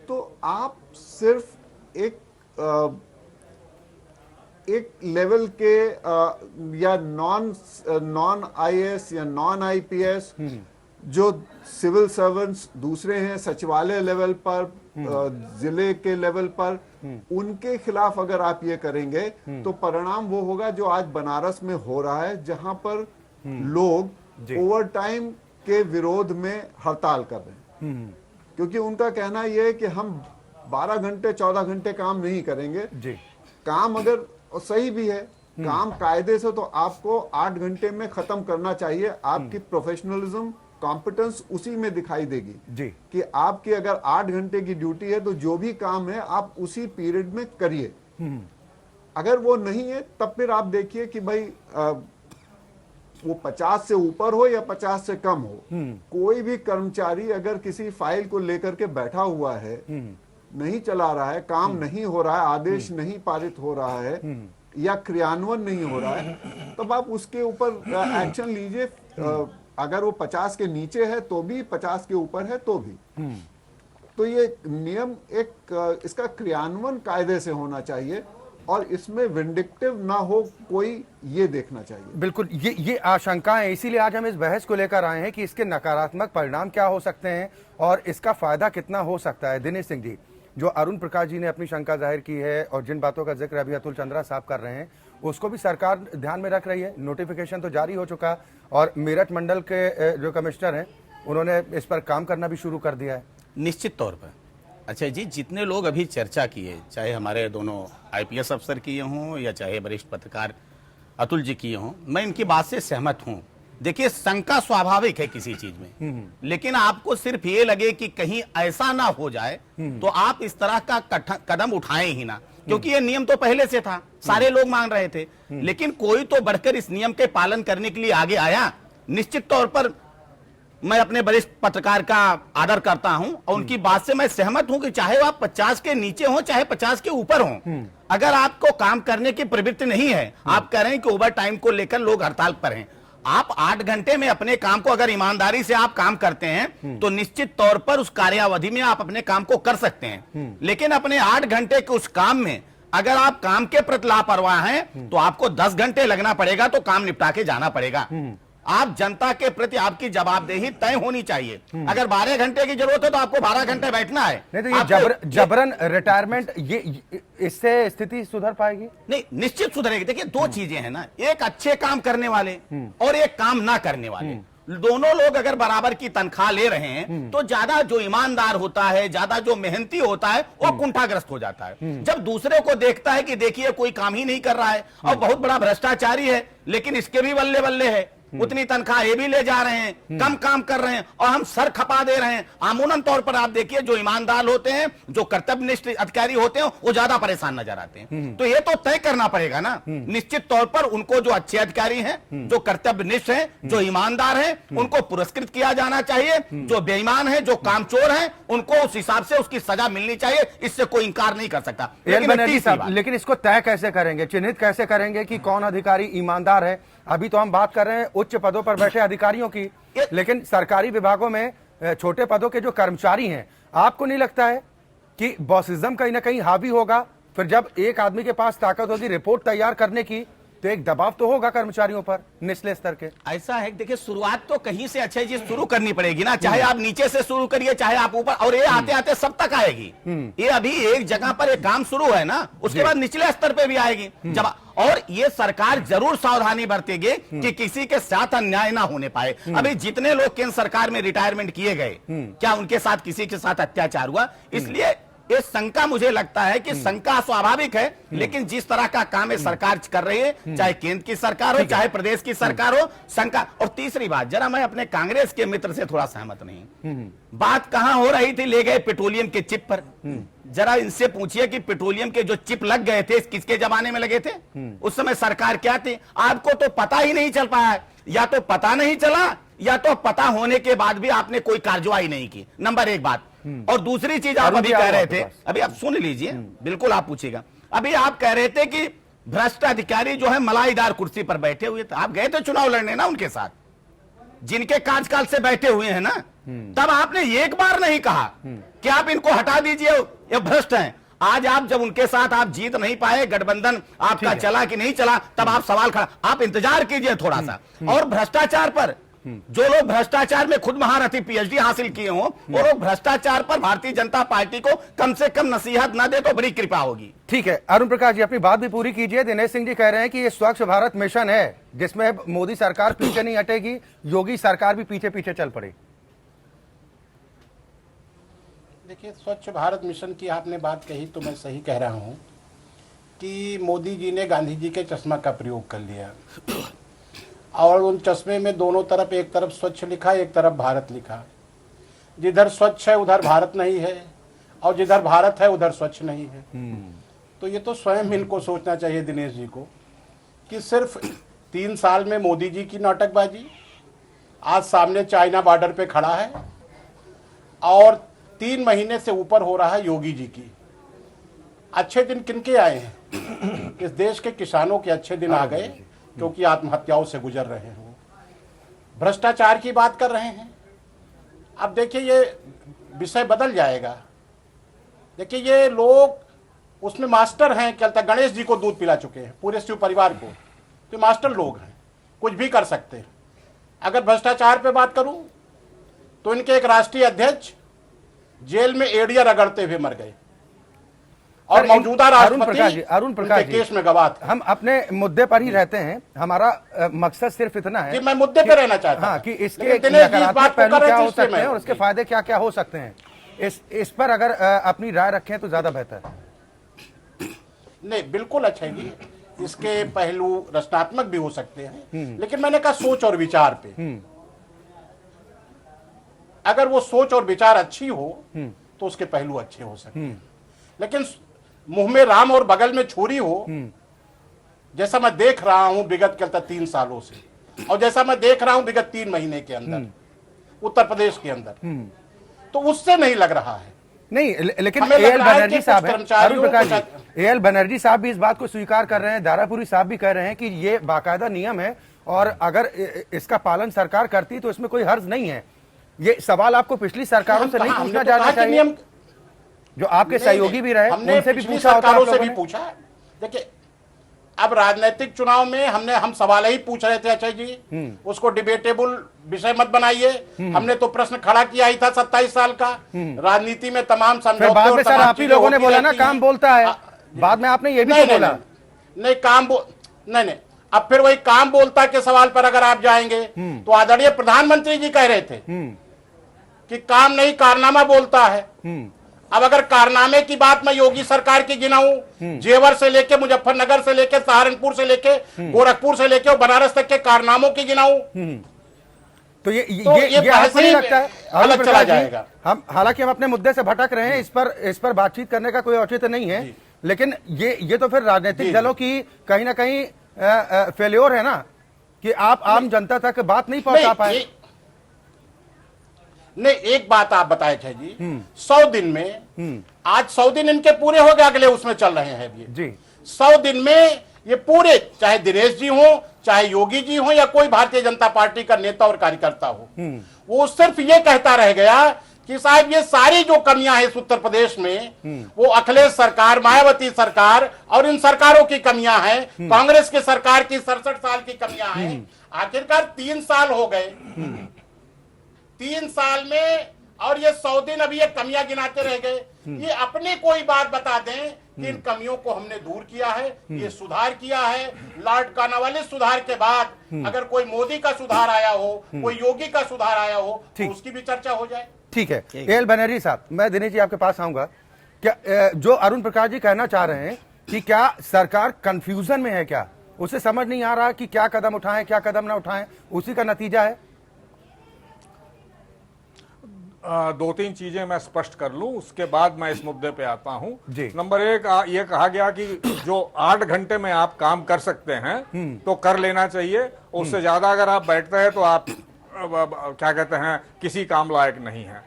तो आप सिर्फ एक लेवल के या नॉन आईएएस या नॉन आईपीएस जो सिविल सर्वेंट्स दूसरे हैं सचिवालय लेवल पर, जिले के लेवल पर, उनके खिलाफ अगर आप ये करेंगे तो परिणाम वो होगा जो आज बनारस में हो रहा है, जहां पर लोग ओवर टाइम के विरोध में हड़ताल कर रहे हैं। क्योंकि उनका कहना यह है कि हम 12 घंटे 14 घंटे काम नहीं करेंगे जी। काम अगर सही भी है, काम कायदे से तो आपको 8 घंटे में खत्म करना चाहिए। आपकी प्रोफेशनलिज्म कॉम्पिटेंस उसी में दिखाई देगी जी। कि आपकी अगर 8 घंटे की ड्यूटी है तो जो भी काम है आप उसी पीरियड में करिए। अगर वो नहीं है तब फिर आप देखिए कि भाई वो 50 से ऊपर हो या 50 से कम हो, कोई भी कर्मचारी अगर किसी फाइल को लेकर के बैठा हुआ है, नहीं चला रहा है, काम नहीं हो रहा है, आदेश नहीं पारित हो रहा है या क्रियान्वयन नहीं हो रहा है, तब आप उसके ऊपर एक्शन लीजिए। अगर वो 50 के नीचे है तो भी, 50 के ऊपर है तो भी। तो ये नियम एक इसका क्रियान्वयन कायदे से होना चाहिए और इसमें विंडिक्टिव ना हो कोई, ये देखना चाहिए। बिल्कुल, ये आशंकाएं, इसीलिए आज हम इस बहस को लेकर आए हैं कि इसके नकारात्मक परिणाम क्या हो सकते हैं और इसका फायदा कितना हो सकता है। दिनेश सिंह जी, जो अरुण प्रकाश जी ने अपनी शंका जाहिर की है और जिन बातों का जिक्र अभी अतुल चंद्रा साहब कर रहे हैं, उसको भी सरकार ध्यान में रख रही है। नोटिफिकेशन तो जारी हो चुका और मेरठ मंडल के जो कमिश्नर हैं उन्होंने इस पर काम करना भी शुरू कर दिया है। निश्चित तौर पर। अच्छा जी, जितने लोग अभी चर्चा किए, चाहे हमारे दोनों आईपीएस अफसर किए हों या चाहे वरिष्ठ पत्रकार अतुल जी किए हों, मैं इनकी बात से सहमत हूं। देखिए, शंका स्वाभाविक है किसी चीज में, लेकिन आपको सिर्फ ये लगे कि कहीं ऐसा ना हो जाए तो आप इस तरह का कदम उठाएं ही ना, क्योंकि ये नियम तो पहले से था, सारे लोग मांग रहे थे, लेकिन कोई तो बढ़कर इस नियम के पालन करने के लिए आगे आया। निश्चित तौर पर मैं अपने वरिष्ठ पत्रकार का आदर करता हूं और उनकी बात से मैं सहमत हूं कि चाहे आप 50 के नीचे हो चाहे 50 के ऊपर हो, अगर आपको काम करने की प्रवृत्ति नहीं है, आप कह रहे हैं कि ओवर टाइम को लेकर लोग हड़ताल पर हैं, आप 8 घंटे में अपने काम को अगर ईमानदारी से आप काम करते हैं तो निश्चित तौर पर उस कार्यावधि में आप अपने काम को कर सकते हैं। लेकिन अपने 8 घंटे के उस काम में अगर आप काम के प्रति लापरवाह हैं तो आपको 10 घंटे लगना पड़ेगा, तो काम निपटा के जाना पड़ेगा। आप जनता के प्रति आपकी जवाबदेही तय होनी चाहिए। अगर 12 घंटे की जरूरत है तो आपको 12 घंटे बैठना है। नहीं तो ये जबरन रिटायरमेंट, ये इससे स्थिति सुधर पाएगी? नहीं, निश्चित सुधरेगी। देखिए, दो चीजें हैं ना, एक अच्छे काम करने वाले और एक काम ना करने वाले। दोनों लोग अगर बराबर की तनख्वाह ले रहे हैं तो ज्यादा जो ईमानदार होता है, ज्यादा जो मेहनती होता है, वो कुंठाग्रस्त हो जाता है। जब दूसरे को देखता है कि देखिए कोई काम ही नहीं कर रहा है और बहुत बड़ा भ्रष्टाचारी है, लेकिन इसके भी बल्ले बल्ले है, उतनी तनख्वाह ये भी ले जा रहे हैं, कम काम कर रहे हैं और हम सर खपा दे रहे हैं। अमूमन तौर पर आप देखिए जो ईमानदार होते हैं, जो कर्तव्यनिष्ठ अधिकारी होते हैं, वो ज्यादा परेशान नजर आते हैं। तो ये तो तय करना पड़ेगा ना निश्चित तौर पर, उनको जो अच्छे अधिकारी हैं, जो कर्तव्यनिष्ठ हैं, जो ईमानदार हैं, उनको पुरस्कृत किया जाना चाहिए। जो बेईमान है, जो कामचोर हैं, उनको उस हिसाब से उसकी सजा मिलनी चाहिए। इससे कोई इंकार नहीं कर सकता। लेकिन इसको तय कैसे करेंगे, चिन्हित कैसे करेंगे कि कौन अधिकारी ईमानदार है? अभी तो हम बात कर रहे हैं उच्च पदों पर बैठे अधिकारियों की, लेकिन सरकारी विभागों में छोटे पदों के जो कर्मचारी हैं, आपको नहीं लगता है कि बॉसिज्म कहीं ना कहीं हावी होगा? फिर जब एक आदमी के पास ताकत होगी रिपोर्ट तैयार करने की, तो एक दबाव तो होगा कर्मचारियों पर निचले स्तर के। ऐसा है, देखिए शुरुआत तो कहीं से अच्छी चीज शुरू करनी पड़ेगी ना, चाहे आप नीचे से शुरू करिए, चाहे आप ऊपर, और ये आते आते सब तक आएगी। ये अभी एक जगह पर एक काम शुरू है ना, उसके बाद निचले स्तर पे भी आएगी। जब और ये सरकार जरूर सावधानी बरतेगी कि किसी के साथ अन्याय ना होने पाए। अभी जितने लोग केंद्र सरकार में रिटायरमेंट किए गए, क्या उनके साथ किसी के साथ अत्याचार हुआ? इसलिए ये शंका, मुझे लगता है कि शंका स्वाभाविक है, लेकिन जिस तरह का काम है सरकार कर रही है, चाहे केंद्र की सरकार हो, चाहे प्रदेश की सरकार हो, शंका। और तीसरी बात, जरा मैं अपने कांग्रेस के मित्र से थोड़ा सहमत नहीं। बात कहां हो रही थी? ले गए पेट्रोलियम के चिप पर। जरा इनसे पूछिए कि पेट्रोलियम के जो चिप लग गए थे, किसके जमाने में लगे थे? उस समय सरकार क्या थी? आपको तो पता ही नहीं चल पाया, या तो पता नहीं चला, या तो पता होने के बाद भी आपने कोई कार्रवाई नहीं की। नंबर एक बात। और दूसरी चीज आप अभी कह रहे थे, अभी आप सुन लीजिए, बिल्कुल आप पूछिएगा। अभी आप कह रहे थे कि भ्रष्ट अधिकारी जो है मलाईदार कुर्सी पर बैठे हुए थे। आप गए थे चुनाव लड़ने ना उनके साथ, जिनके कार्यकाल से बैठे हुए हैं ना, तब आपने एक बार नहीं कहा कि आप इनको हटा दीजिए, ये भ्रष्ट हैं। आज आप जब उनके साथ आप जीत नहीं पाए, गठबंधन आपका चला कि नहीं चला, तब आप सवाल खड़ा, आप इंतजार कीजिए थोड़ा सा। और भ्रष्टाचार पर जो लोग भ्रष्टाचार में खुद महारथी पीएचडी हासिल किए हों, वो लोग भ्रष्टाचार पर भारतीय जनता पार्टी को कम से कम नसीहत न दे तो बड़ी कृपा होगी। ठीक है, अरुण प्रकाश जी अपनी बात भी पूरी कीजिए। दिनेश सिंह जी कह रहे हैं कि ये स्वच्छ भारत मिशन है, जिसमें मोदी सरकार पीछे नहीं हटेगी, योगी सरकार भी पीछे पीछे चल पड़े। देखिए, स्वच्छ भारत मिशन की आपने बात कही तो मैं सही कह रहा हूं कि मोदी जी ने गांधी जी के चश्मा का प्रयोग कर लिया, और उन चश्मे में दोनों तरफ, एक तरफ स्वच्छ लिखा, एक तरफ भारत लिखा। जिधर स्वच्छ है उधर भारत नहीं है, और जिधर भारत है उधर स्वच्छ नहीं है। तो ये तो स्वयं इनको सोचना चाहिए दिनेश जी को कि सिर्फ 3 साल में मोदी जी की नाटकबाजी, आज सामने चाइना बॉर्डर पे खड़ा है, और 3 महीने से ऊपर हो रहा है योगी जी की। अच्छे दिन किनके आए हैं? इस देश के किसानों के अच्छे दिन आ गए, क्योंकि आत्महत्याओं से गुजर रहे हैं। भ्रष्टाचार की बात कर रहे हैं। अब देखिए, ये विषय बदल जाएगा। देखिए, ये लोग उसमें मास्टर हैं, क्या गणेश जी को दूध पिला चुके हैं, पूरे शिव परिवार को। तो मास्टर लोग हैं, कुछ भी कर सकते हैं। अगर भ्रष्टाचार पे बात करूं तो इनके एक राष्ट्रीय अध्यक्ष जेल में एड़िया रगड़ते हुए मर गए, और मौजूदा राष्ट्रपति अरुण प्रकाश जी केस में गवाह थे। हम अपने मुद्दे पर ही रहते हैं। हमारा मकसद सिर्फ इतना है कि मैं मुद्दे पे रहना चाहता हाँ, हूं कि इसके लेकिन दिनेश जी, इस नकारात्मक बात को पहलू कर रहे क्या थे, हो इसलिए सकते हैं मैं- और इसके फायदे क्या क्या हो सकते हैं, इस पर अगर अपनी राय रखें तो ज्यादा बेहतर है। नहीं, बिल्कुल अच्छा जी, इसके पहलू रचनात्मक भी हो सकते हैं, लेकिन मैंने कहा सोच और विचार पे। अगर वो सोच और विचार अच्छी हो तो उसके पहलू अच्छे हो सकते हैं। लेकिन मुंह में राम और बगल में छुरी हो, जैसा मैं देख रहा हूं विगत 3 सालों से, और जैसा मैं देख रहा हूं विगत 3 महीने के अंदर उत्तर प्रदेश के अंदर, तो उससे नहीं लग रहा है। नहीं, लेकिन हमें लग एएल रहा है बनर्जी कि साहब कुछ हैं, कर्मचारियों अरुण प्रकाश को जी, एएल बनर्जी साहब भी इस बात को स्वीकार कर रहे हैं, दारापुरी साहब भी कह रहे हैं कि ये बाकायदा नियम है, और अगर इसका पालन सरकार करती तो इसमें कोई हर्ज नहीं है। ये सवाल आपको पिछली सरकारों से नहीं पूछना जाना चाहिए, जो आपके सहयोगी भी रहे, हमने उनसे भी पिछली पूछा होता है सरकारों आप से भी लोगों ने? पूछा है। देखिए, अब राजनीतिक चुनाव में हम सवाल ही पूछ रहे थे, अक्षय जी, उसको डिबेटेबल विषय मत बनाइए। हमने तो प्रश्न खड़ा किया ही था 27 साल का। राजनीति में तमाम फिर समझौते बाद और में सर तमाम आप ही चीजें लोगों ने होती बोला ना रहती काम हैं। बोलता है, बाद में आपने ये भी तो बोला। नहीं, नहीं, अब फिर वही काम बोलता के सवाल पर अगर आप जाएंगे तो आदरणीय प्रधानमंत्री जी कह रहे थे कि काम नहीं कारनामा बोलता है। अब अगर कारनामे की बात मैं योगी सरकार की गिनाऊं, जेवर से लेके मुजफ्फरनगर से लेके सहारनपुर से लेके गोरखपुर से लेके और बनारस तक के कारनामों की गिनाऊं, तो ये बहस आपको नहीं ही लगता है अलग अरुण चला प्रकाश जी, जाएगा। हम हालांकि हम अपने मुद्दे से भटक रहे हैं, इस पर बातचीत करने का कोई औचित्य नहीं है, लेकिन ये तो फिर राजनीतिक दलों की कहीं ना कहीं फेल्योर है ना कि आप आम जनता तक बात नहीं पहुंचा पाए। नहीं, एक बात आप बताए थे जी, 100 दिन में, आज 100 दिन इनके पूरे हो गए, अगले उसमें चल रहे हैं ये जी। 100 दिन में ये पूरे, चाहे दिनेश जी हो, चाहे योगी जी हो, या कोई भारतीय जनता पार्टी का नेता और कार्यकर्ता हो, वो सिर्फ ये कहता रह गया कि साहब ये सारी जो कमियां हैं इस उत्तर प्रदेश में, वो अखिलेश सरकार, मायावती सरकार और इन सरकारों की कमियां हैं, कांग्रेस की सरकार की 67 साल की कमियां हैं। आखिरकार 3 साल हो गए, 3 साल में, और ये 100 दिन अभी ये कमियां गिनाते रह गए। ये अपनी कोई बात बता दें कि इन कमियों को हमने दूर किया है, ये सुधार किया है। लॉर्ड कॉर्नवालिस सुधार के बाद अगर कोई मोदी का सुधार आया हो, कोई योगी का सुधार आया हो, तो उसकी भी चर्चा हो जाए। ठीक है, एल बनर्जी साहब, मैं दिनेश जी आपके पास आऊंगा। क्या जो अरुण प्रकाश जी कहना चाह रहे हैं कि क्या सरकार कंफ्यूजन में है, क्या उसे समझ नहीं आ रहा कि क्या कदम उठाएं क्या कदम ना उठाएं, उसी का नतीजा है? 2-3 चीजें मैं स्पष्ट कर लूं, उसके बाद मैं इस मुद्दे पे आता हूं। जी। नंबर 1, ये कहा गया कि जो 8 घंटे में आप काम कर सकते हैं तो कर लेना चाहिए, उससे ज्यादा अगर आप बैठते हैं तो आप क्या कहते हैं, किसी काम लायक नहीं है।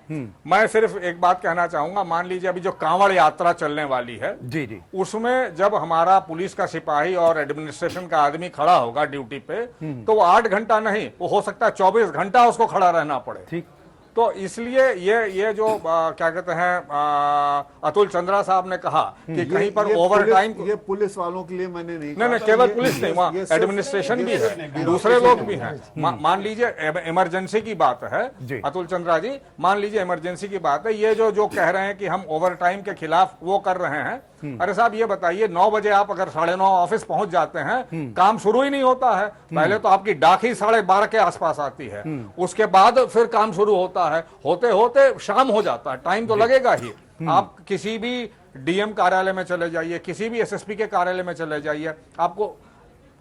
मैं सिर्फ एक बात कहना चाहूंगा, मान लीजिए अभी जो कांवड़ यात्रा चलने वाली है, जी जी, उसमें जब हमारा पुलिस का सिपाही और एडमिनिस्ट्रेशन का आदमी खड़ा होगा ड्यूटी पे, तो वो 8 घंटा नहीं, वो हो सकता है 24 घंटा उसको खड़ा रहना पड़े। ठीक। तो इसलिए ये जो क्या कहते हैं, अतुल चंद्रा साहब ने कहा कि कहीं पर ओवर टाइम, ये पुलिस वालों के लिए मैंने नहीं नहीं, केवल पुलिस नहीं, वहाँ एडमिनिस्ट्रेशन भी है, दूसरे लोग भी हैं। मान लीजिए इमरजेंसी की बात है, अतुल चंद्रा जी, मान लीजिए इमरजेंसी की बात है, ये जो कह रहे हैं कि हम ओवर टाइम के खिलाफ वो कर रहे हैं। अरे साहब ये बताइए, 9 बजे आप अगर 9:30 ऑफिस पहुंच जाते हैं, काम शुरू ही नहीं होता है। पहले तो आपकी डाक ही 12:30 के आसपास आती है, उसके बाद फिर काम शुरू होता है, होते होते शाम हो जाता है, टाइम तो लगेगा ही। आप किसी भी डीएम कार्यालय में चले जाइए, किसी भी एसएसपी के कार्यालय में चले जाइए, आपको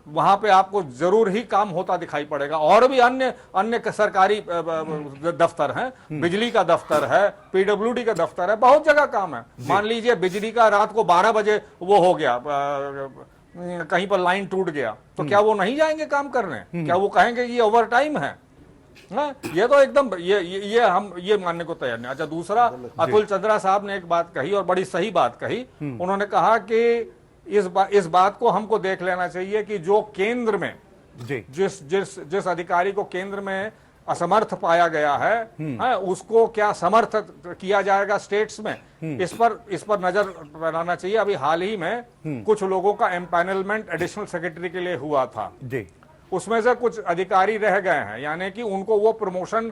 वहां पे आपको जरूर ही काम होता दिखाई पड़ेगा। और भी अन्य सरकारी दफ्तर हैं, बिजली का दफ्तर है, पीडब्ल्यूडी का दफ्तर है, बहुत जगह काम है। मान लीजिए बिजली का रात को 12 बजे वो हो गया, कहीं पर लाइन टूट गया, तो क्या वो नहीं जाएंगे काम करने? क्या वो कहेंगे ये ओवर टाइम है? ये तो एकदम ये मानने को तैयार नहीं। अच्छा, दूसरा, अतुल चंद्रा साहब ने एक बात कही और बड़ी सही बात कही। उन्होंने कहा कि इस बात को हमको देख लेना चाहिए कि जो केंद्र में जिस अधिकारी को केंद्र में असमर्थ पाया गया है, उसको क्या समर्थ किया जाएगा स्टेट्स में, इस पर नजर बनाना चाहिए। अभी हाल ही में कुछ लोगों का एम्पैनलमेंट एडिशनल सेक्रेटरी के लिए हुआ था, उसमें से कुछ अधिकारी रह गए हैं, यानी कि उनको वो प्रमोशन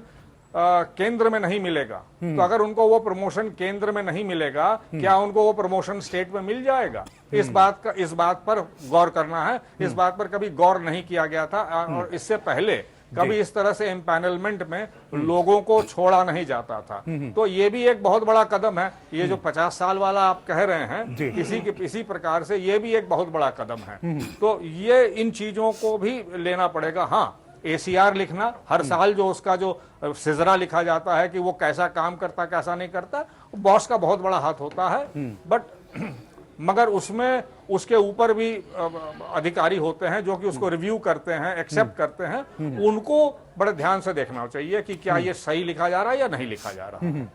केंद्र में नहीं मिलेगा। तो अगर उनको वो प्रमोशन केंद्र में नहीं मिलेगा, क्या उनको वो प्रमोशन स्टेट में मिल जाएगा? इस बात पर गौर करना है। इस बात पर कभी गौर नहीं किया गया था, और इससे पहले कभी इस तरह से एम्पैनलमेंट में लोगों को छोड़ा नहीं जाता था। तो ये भी एक बहुत बड़ा कदम है। ये जो 50 साल वाला आप कह रहे हैं, इसी प्रकार से ये भी एक बहुत बड़ा कदम है। तो ये इन चीजों को भी लेना पड़ेगा। हाँ, एसीआर लिखना, हर साल जो उसका जो सिजरा लिखा जाता है कि वो कैसा काम करता कैसा नहीं करता, बॉस का बहुत बड़ा हाथ होता है। बट मगर उसमें उसके ऊपर भी अधिकारी होते हैं जो कि उसको रिव्यू करते हैं, एक्सेप्ट करते हैं। उनको बड़े ध्यान से देखना चाहिए कि क्या ये सही लिखा जा रहा है या नहीं लिखा जा रहा है।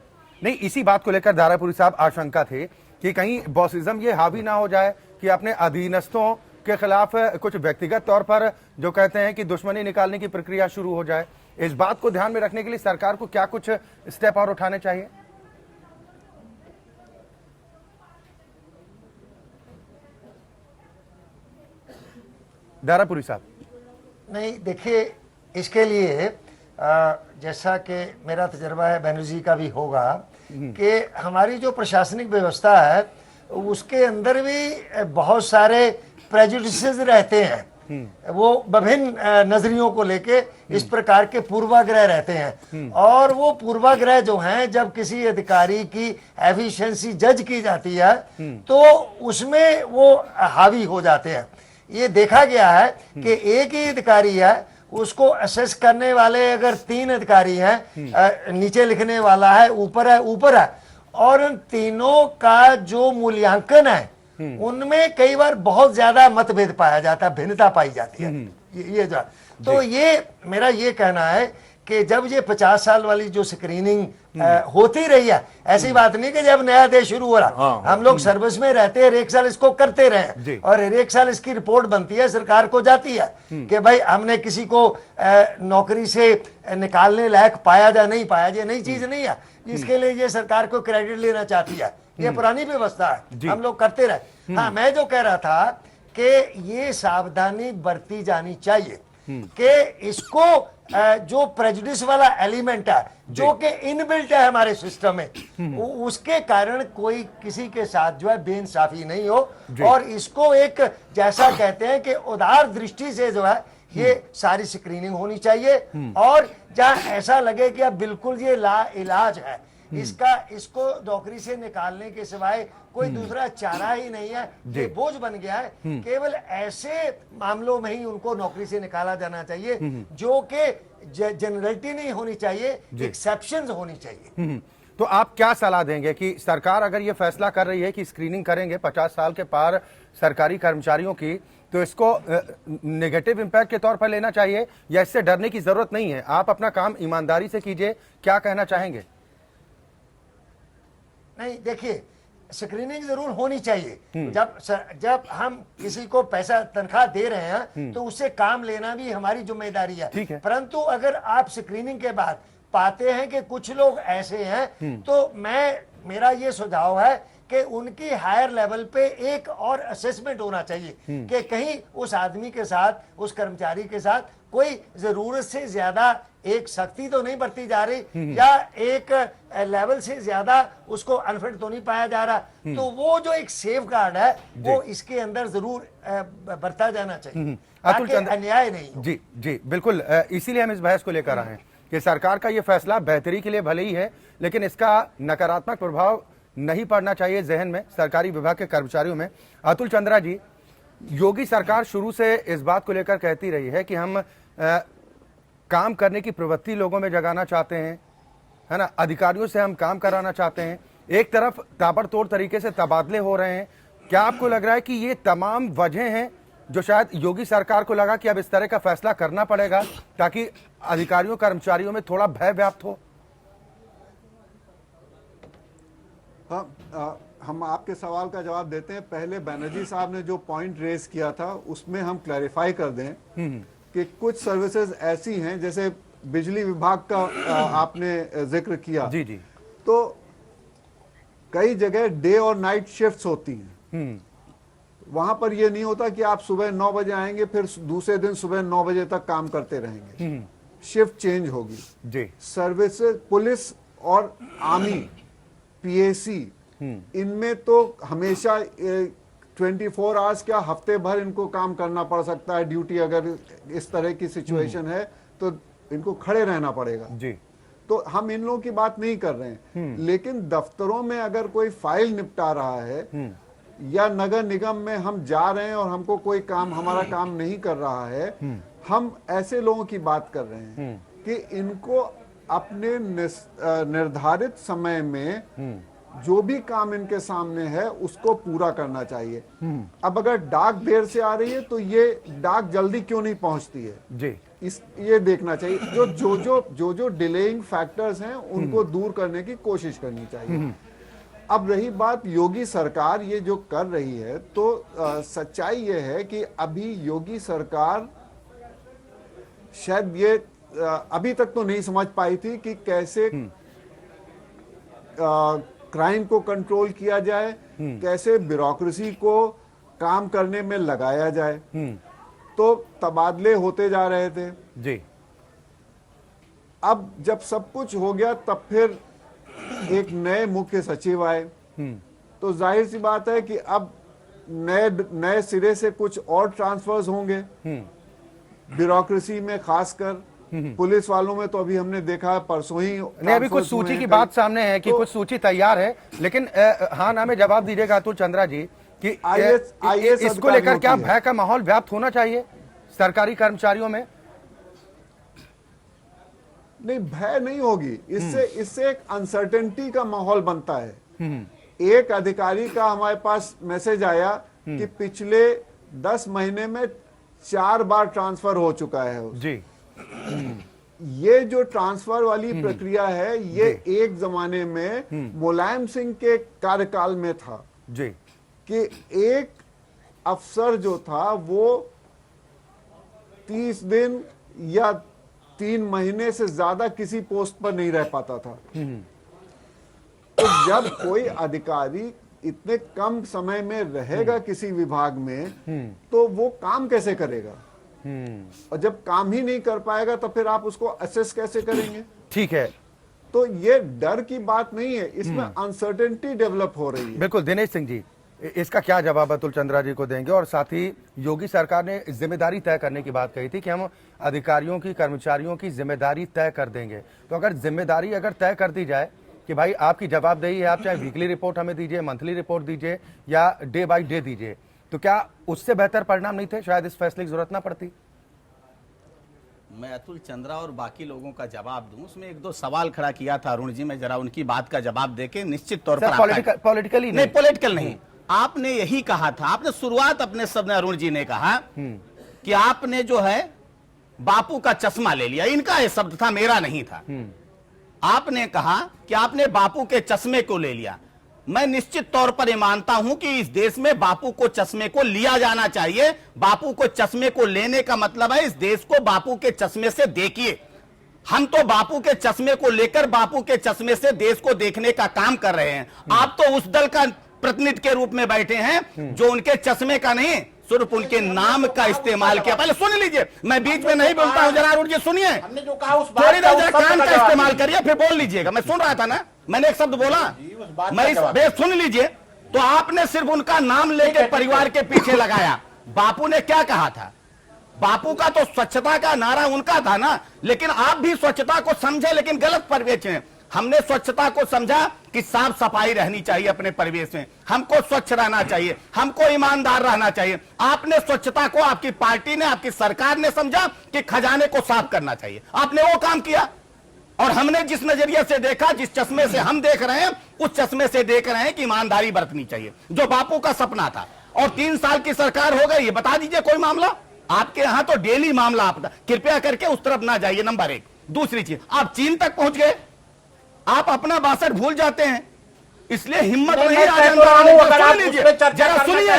नहीं, इसी बात को लेकर दारापुरी साहब आशंका थे कि कहीं बॉसिज्म ये हावी ना हो जाए कि अपने अधीनस्थों के खिलाफ कुछ व्यक्तिगत तौर पर जो कहते हैं कि दुश्मनी निकालने की प्रक्रिया शुरू हो जाए। इस बात को ध्यान में रखने के लिए सरकार को क्या कुछ स्टेप और उठाने चाहिए? दारापुरी साहब। नहीं, देखिए, इसके लिए जैसा कि मेरा तजर्बा है, बैनर्जी का भी होगा, कि हमारी जो प्रशासनिक व्यवस्था है उसके अंदर भी बहुत सारे प्रेजुडिसेस रहते हैं वो विभिन्न नजरियों को लेके इस प्रकार के पूर्वाग्रह रहते हैं, और वो पूर्वाग्रह जो हैं जब किसी अधिकारी की एफिशिएंसी जज की जाती है तो उसमें वो हावी हो जाते हैं। ये देखा गया है कि एक ही अधिकारी है, उसको असेस करने वाले अगर 3 अधिकारी हैं, नीचे लिखने वाला है, ऊपर है, और उन तीनों का जो मूल्यांकन है उनमें कई बार बहुत ज्यादा मतभेद पाया जाता है, भिन्नता पाई जाती है। ये जो तो ये मेरा ये कहना है कि जब ये 50 साल वाली जो स्क्रीनिंग होती रही है, ऐसी बात नहीं कि जब नया देश शुरू हो रहा, हम लोग सर्विस में रहते हैं, 1 साल इसको करते रहे, और 1 साल इसकी रिपोर्ट बनती है, सरकार को जाती है कि भाई हमने किसी को नौकरी से निकालने लायक पाया या नहीं पाया। ये नई चीज नहीं है, इसके लिए ये सरकार को क्रेडिट लेना चाहती है, ये पुरानी व्यवस्था है, हम लोग करते रहे। हाँ, मैं जो कह रहा था कि ये सावधानी बरती जानी चाहिए कि इसको जो प्रेजुडिस वाला एलिमेंट है जो कि इनबिल्ट है हमारे सिस्टम में, उसके कारण कोई किसी के साथ जो है बेइंसाफी नहीं हो, और इसको एक जैसा कहते हैं कि उदार दृष्टि से जो है ये सारी स्क्रीनिंग होनी चाहिए, और जहां ऐसा लगे कि अब बिल्कुल ये ला इलाज है, इसको नौकरी से निकालने के सिवाय कोई दूसरा चारा ही नहीं है, ये बोझ बन गया है, केवल ऐसे मामलों में ही उनको नौकरी से निकाला जाना चाहिए जो कि जनरलिटी नहीं होनी चाहिए, एक्सेप्शंस होनी चाहिए। तो आप क्या सलाह देंगे कि सरकार अगर ये फैसला कर रही है कि स्क्रीनिंग करेंगे 50 साल के पार सरकारी कर्मचारियों की, तो इसको नेगेटिव इंपैक्ट के तौर पर लेना चाहिए या इससे डरने की जरूरत नहीं है? आप अपना काम ईमानदारी से कीजिए, क्या कहना चाहेंगे? नहीं, देखिए, स्क्रीनिंग जरूर होनी चाहिए। जब हम किसी को पैसा तनख्वाह दे रहे हैं तो उससे काम लेना भी हमारी जिम्मेदारी है। परंतु अगर आप स्क्रीनिंग के बाद पाते हैं कि कुछ लोग ऐसे हैं, तो मेरा ये सुझाव है कि उनकी हायर लेवल पे एक और असेसमेंट होना चाहिए कि कहीं उस आदमी के साथ, उस कर्मचारी के साथ कोई जरूरत से ज्यादा एक सख्ती तो नहीं बरती जा रही, या एक लेवल से ज्यादा उसको अनफिट तो नहीं पाया जा रहा। तो वो जो एक सेफ गार्ड है वो इसके अंदर जरूर बरता जाना चाहिए ताकि अन्याय नहीं हो। जी जी बिल्कुल, इसीलिए हम इस बहस को लेकर आए हैं कि सरकार का ये फैसला बेहतरी के लिए भले ही है, लेकिन इसका नकारात्मक प्रभाव नहीं पड़ना चाहिए जहन में सरकारी विभाग के कर्मचारियों में। अतुल चंद्रा जी, योगी सरकार शुरू से इस बात को लेकर कहती रही है कि हम काम करने की प्रवृत्ति लोगों में जगाना चाहते हैं, है ना, अधिकारियों से हम काम कराना चाहते हैं। एक तरफ ताबड़तोड़ तरीके से तबादले हो रहे हैं। क्या आपको लग रहा है कि ये तमाम वजह हैं जो शायद योगी सरकार को लगा कि अब इस तरह का फैसला करना पड़ेगा ताकि अधिकारियों कर्मचारियों में थोड़ा भय व्याप्त हो? हम आपके सवाल का जवाब देते हैं। पहले बैनर्जी साहब ने जो पॉइंट रेज किया था उसमें हम क्लैरिफाई कर दें कि कुछ सर्विसेज ऐसी हैं, जैसे बिजली विभाग का आपने जिक्र किया। जी जी। तो कई जगह डे और नाइट शिफ्ट्स होती हैं। वहां पर यह नहीं होता कि आप सुबह 9 बजे आएंगे फिर दूसरे दिन सुबह 9 बजे तक काम करते रहेंगे। शिफ्ट चेंज होगी जी। सर्विसेज, पुलिस और आर्मी, पीएसी, इनमें तो हमेशा 24 आवर्स क्या, हफ्ते भर इनको काम करना पड़ सकता है ड्यूटी। अगर इस तरह की सिचुएशन है तो इनको खड़े रहना पड़ेगा जी। तो हम इन लोगों की बात नहीं कर रहे हैं। लेकिन दफ्तरों में अगर कोई फाइल निपटा रहा है या नगर निगम में हम जा रहे हैं और हमको कोई काम, हमारा काम नहीं कर रहा है, हम ऐसे लोगों की बात कर रहे हैं कि इनको अपने निर्धारित समय में जो भी काम इनके सामने है उसको पूरा करना चाहिए। अब अगर डाक देर से आ रही है तो ये डाक जल्दी क्यों नहीं पहुंचती है जी, ये देखना चाहिए। जो डिलेइंग फैक्टर्स हैं उनको दूर करने की कोशिश करनी चाहिए। अब रही बात योगी सरकार ये जो कर रही है, तो सच्चाई ये है कि अभी योगी सरकार शायद ये अभी तक तो नहीं समझ पाई थी कि कैसे क्राइम को कंट्रोल किया जाए, कैसे ब्यूरोक्रेसी को काम करने में लगाया जाए। तो तबादले होते जा रहे थे जी। अब जब सब कुछ हो गया तब फिर एक नए मुख्य सचिव आए, तो जाहिर सी बात है कि अब नए सिरे से कुछ और ट्रांसफर्स होंगे ब्यूरोक्रेसी में, खासकर पुलिस वालों में तो अभी हमने देखा परसों ही नहीं, अभी कुछ सूची की बात सामने है कि कुछ सूची तैयार है, लेकिन हाँ ना में जवाब दीजिएगा अतुल चंद्रा जी कि IAS इसको लेकर क्या भय का माहौल व्याप्त होना चाहिए सरकारी कर्मचारियों में? नहीं, भय नहीं होगी, इससे एक अनसर्टेनिटी का माहौल बनता है। एक अधिकारी का हमारे पास मैसेज आया कि पिछले 10 महीने में 4 बार ट्रांसफर हो चुका है जी। ये जो ट्रांसफर वाली प्रक्रिया है, ये एक जमाने में मुलायम सिंह के कार्यकाल में था जी, कि एक अफसर जो था वो 30 दिन या 3 महीने से ज्यादा किसी पोस्ट पर नहीं रह पाता था। तो जब कोई अधिकारी इतने कम समय में रहेगा किसी विभाग में, तो वो काम कैसे करेगा? और जब काम ही नहीं कर पाएगा तो फिर आप उसको असेस कैसे करेंगे? ठीक है, तो ये डर की बात नहीं है, इसमें अनसर्टेनिटी डेवलप हो रही है। बिल्कुल। दिनेश सिंह जी, इसका क्या जवाब अतुल चंद्रा जी को देंगे? और साथ ही योगी सरकार ने जिम्मेदारी तय करने की बात कही थी कि हम अधिकारियों की, कर्मचारियों की जिम्मेदारी तय कर देंगे। तो अगर जिम्मेदारी तय कर दी जाए कि भाई आपकी जवाबदेही है, आप चाहे वीकली रिपोर्ट हमें दीजिए, मंथली रिपोर्ट दीजिए या डे बाय डे दीजिए, तो क्या उससे बेहतर परिणाम नहीं थे? शायद इस फैसले की जरूरत ना पड़ती। मैं अतुल चंद्रा और बाकी लोगों का जवाब दूं, उसमें 1-2 सवाल खड़ा किया था अरुण जी, मैं जरा उनकी बात का जवाब देके निश्चित तौर पर पॉलिटिकली नहीं, पॉलिटिकल नहीं, आपने यही कहा था, आपने शुरुआत अपने शब्द में अरुण जी ने कहा कि आपने जो है बापू का चश्मा ले लिया। इनका ये शब्द था, मेरा नहीं था। आपने कहा कि आपने बापू के चश्मे को ले लिया। मैं निश्चित तौर पर ये मानता हूं कि इस देश में बापू को चश्मे को लिया जाना चाहिए। बापू को चश्मे को लेने का मतलब है इस देश को बापू के चश्मे से देखिए। हम तो बापू के चश्मे को लेकर बापू के चश्मे से देश को देखने का काम कर रहे हैं। आप तो उस दल का प्रतिनिधि के रूप में बैठे हैं जो उनके चश्मे का नहीं, सिर्फ उनके नाम का इस्तेमाल किया। पहले सुन लीजिए, मैं बीच में नहीं बोलता हूं, जरा अरुण जी सुनिए। हमने जो कहा उस थोड़ी देर जरा बात कान का इस्तेमाल करिए, फिर बोल लीजिएगा। मैं सुन रहा था ना, मैंने एक शब्द बोला, मैं सुन लीजिए। तो आपने सिर्फ उनका नाम लेकर परिवार के पीछे लगाया। बापू ने क्या कहा था? बापू का तो स्वच्छता का नारा उनका था ना, लेकिन आप भी स्वच्छता को समझे लेकिन गलत परिवेश में। हमने स्वच्छता को समझा कि साफ सफाई रहनी चाहिए अपने परिवेश में, हमको स्वच्छ रहना चाहिए, हमको ईमानदार रहना चाहिए। आपने स्वच्छता को, आपकी पार्टी ने, आपकी सरकार ने समझा कि खजाने को साफ करना चाहिए। आपने वो काम किया। और हमने जिस नजरिए से देखा, जिस चश्मे से हम देख रहे हैं, उस चश्मे से देख रहे हैं कि ईमानदारी बरतनी चाहिए, जो बापू का सपना था। और 3 साल की सरकार हो गई, ये बता दीजिए कोई मामला आपके यहां? तो डेली मामला आप कृपया करके उस तरफ ना जाइए, नंबर 1। दूसरी चीज, आप चीन तक पहुंच गए, आप अपना 62 भूल जाते हैं, इसलिए हिम्मत नहीं जरा सुनिए।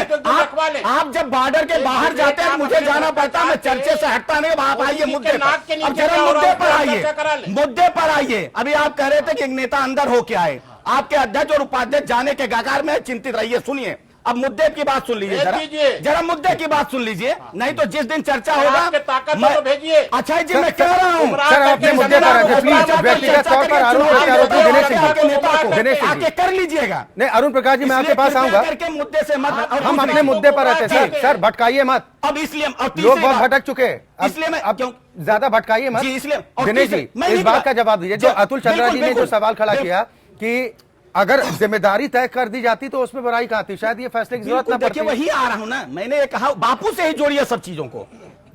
आप जब बॉर्डर के बाहर जाते हैं, मुझे जाना पड़ता, मैं चर्चे से हटता नहीं। आप आइए मुद्दे पर, अब जरा मुद्दे पर आइए, मुद्दे पर आइए। अभी आप कह रहे थे कि एक नेता अंदर होके आए, आपके अध्यक्ष और उपाध्यक्ष जाने के कगार में, चिंतित रहिए। सुनिए, अब मुद्दे की बात सुन लीजिए, जरा मुद्दे की बात सुन लीजिए, नहीं तो जिस दिन चर्चा होगा भेजिए। अच्छा जी, मैं कह रहा हूं सर, अपने मुद्दे पर रखें प्लीज। व्यक्तिगत तौर पर अरुण प्रत्यारोपी दिनेश सिंह आके कर लीजिएगा। नहीं, अरुण प्रकाश जी, मैं आपके पास आऊंगा। करके मुद्दे से मत, हम अपने मुद्दे पर रहते हैं सर, भटकाइए मत। अब इसलिए लोग बहुत भटक चुके हैं, इसलिए मैं अब ज्यादा भटकाइए मत। इसलिए दिनेश जी, इस बात का जवाब दीजिए जो अतुल चंद्रा जी ने जो सवाल खड़ा किया कि अगर जिम्मेदारी तय कर दी जाती तो उसमें बुराई कहां थी? शायद ये फैसले की जरूरत ना पड़ती। देखिए, वही आ रहा हूं ना, मैंने ये कहा बापू से ही जोड़िए सब चीजों को।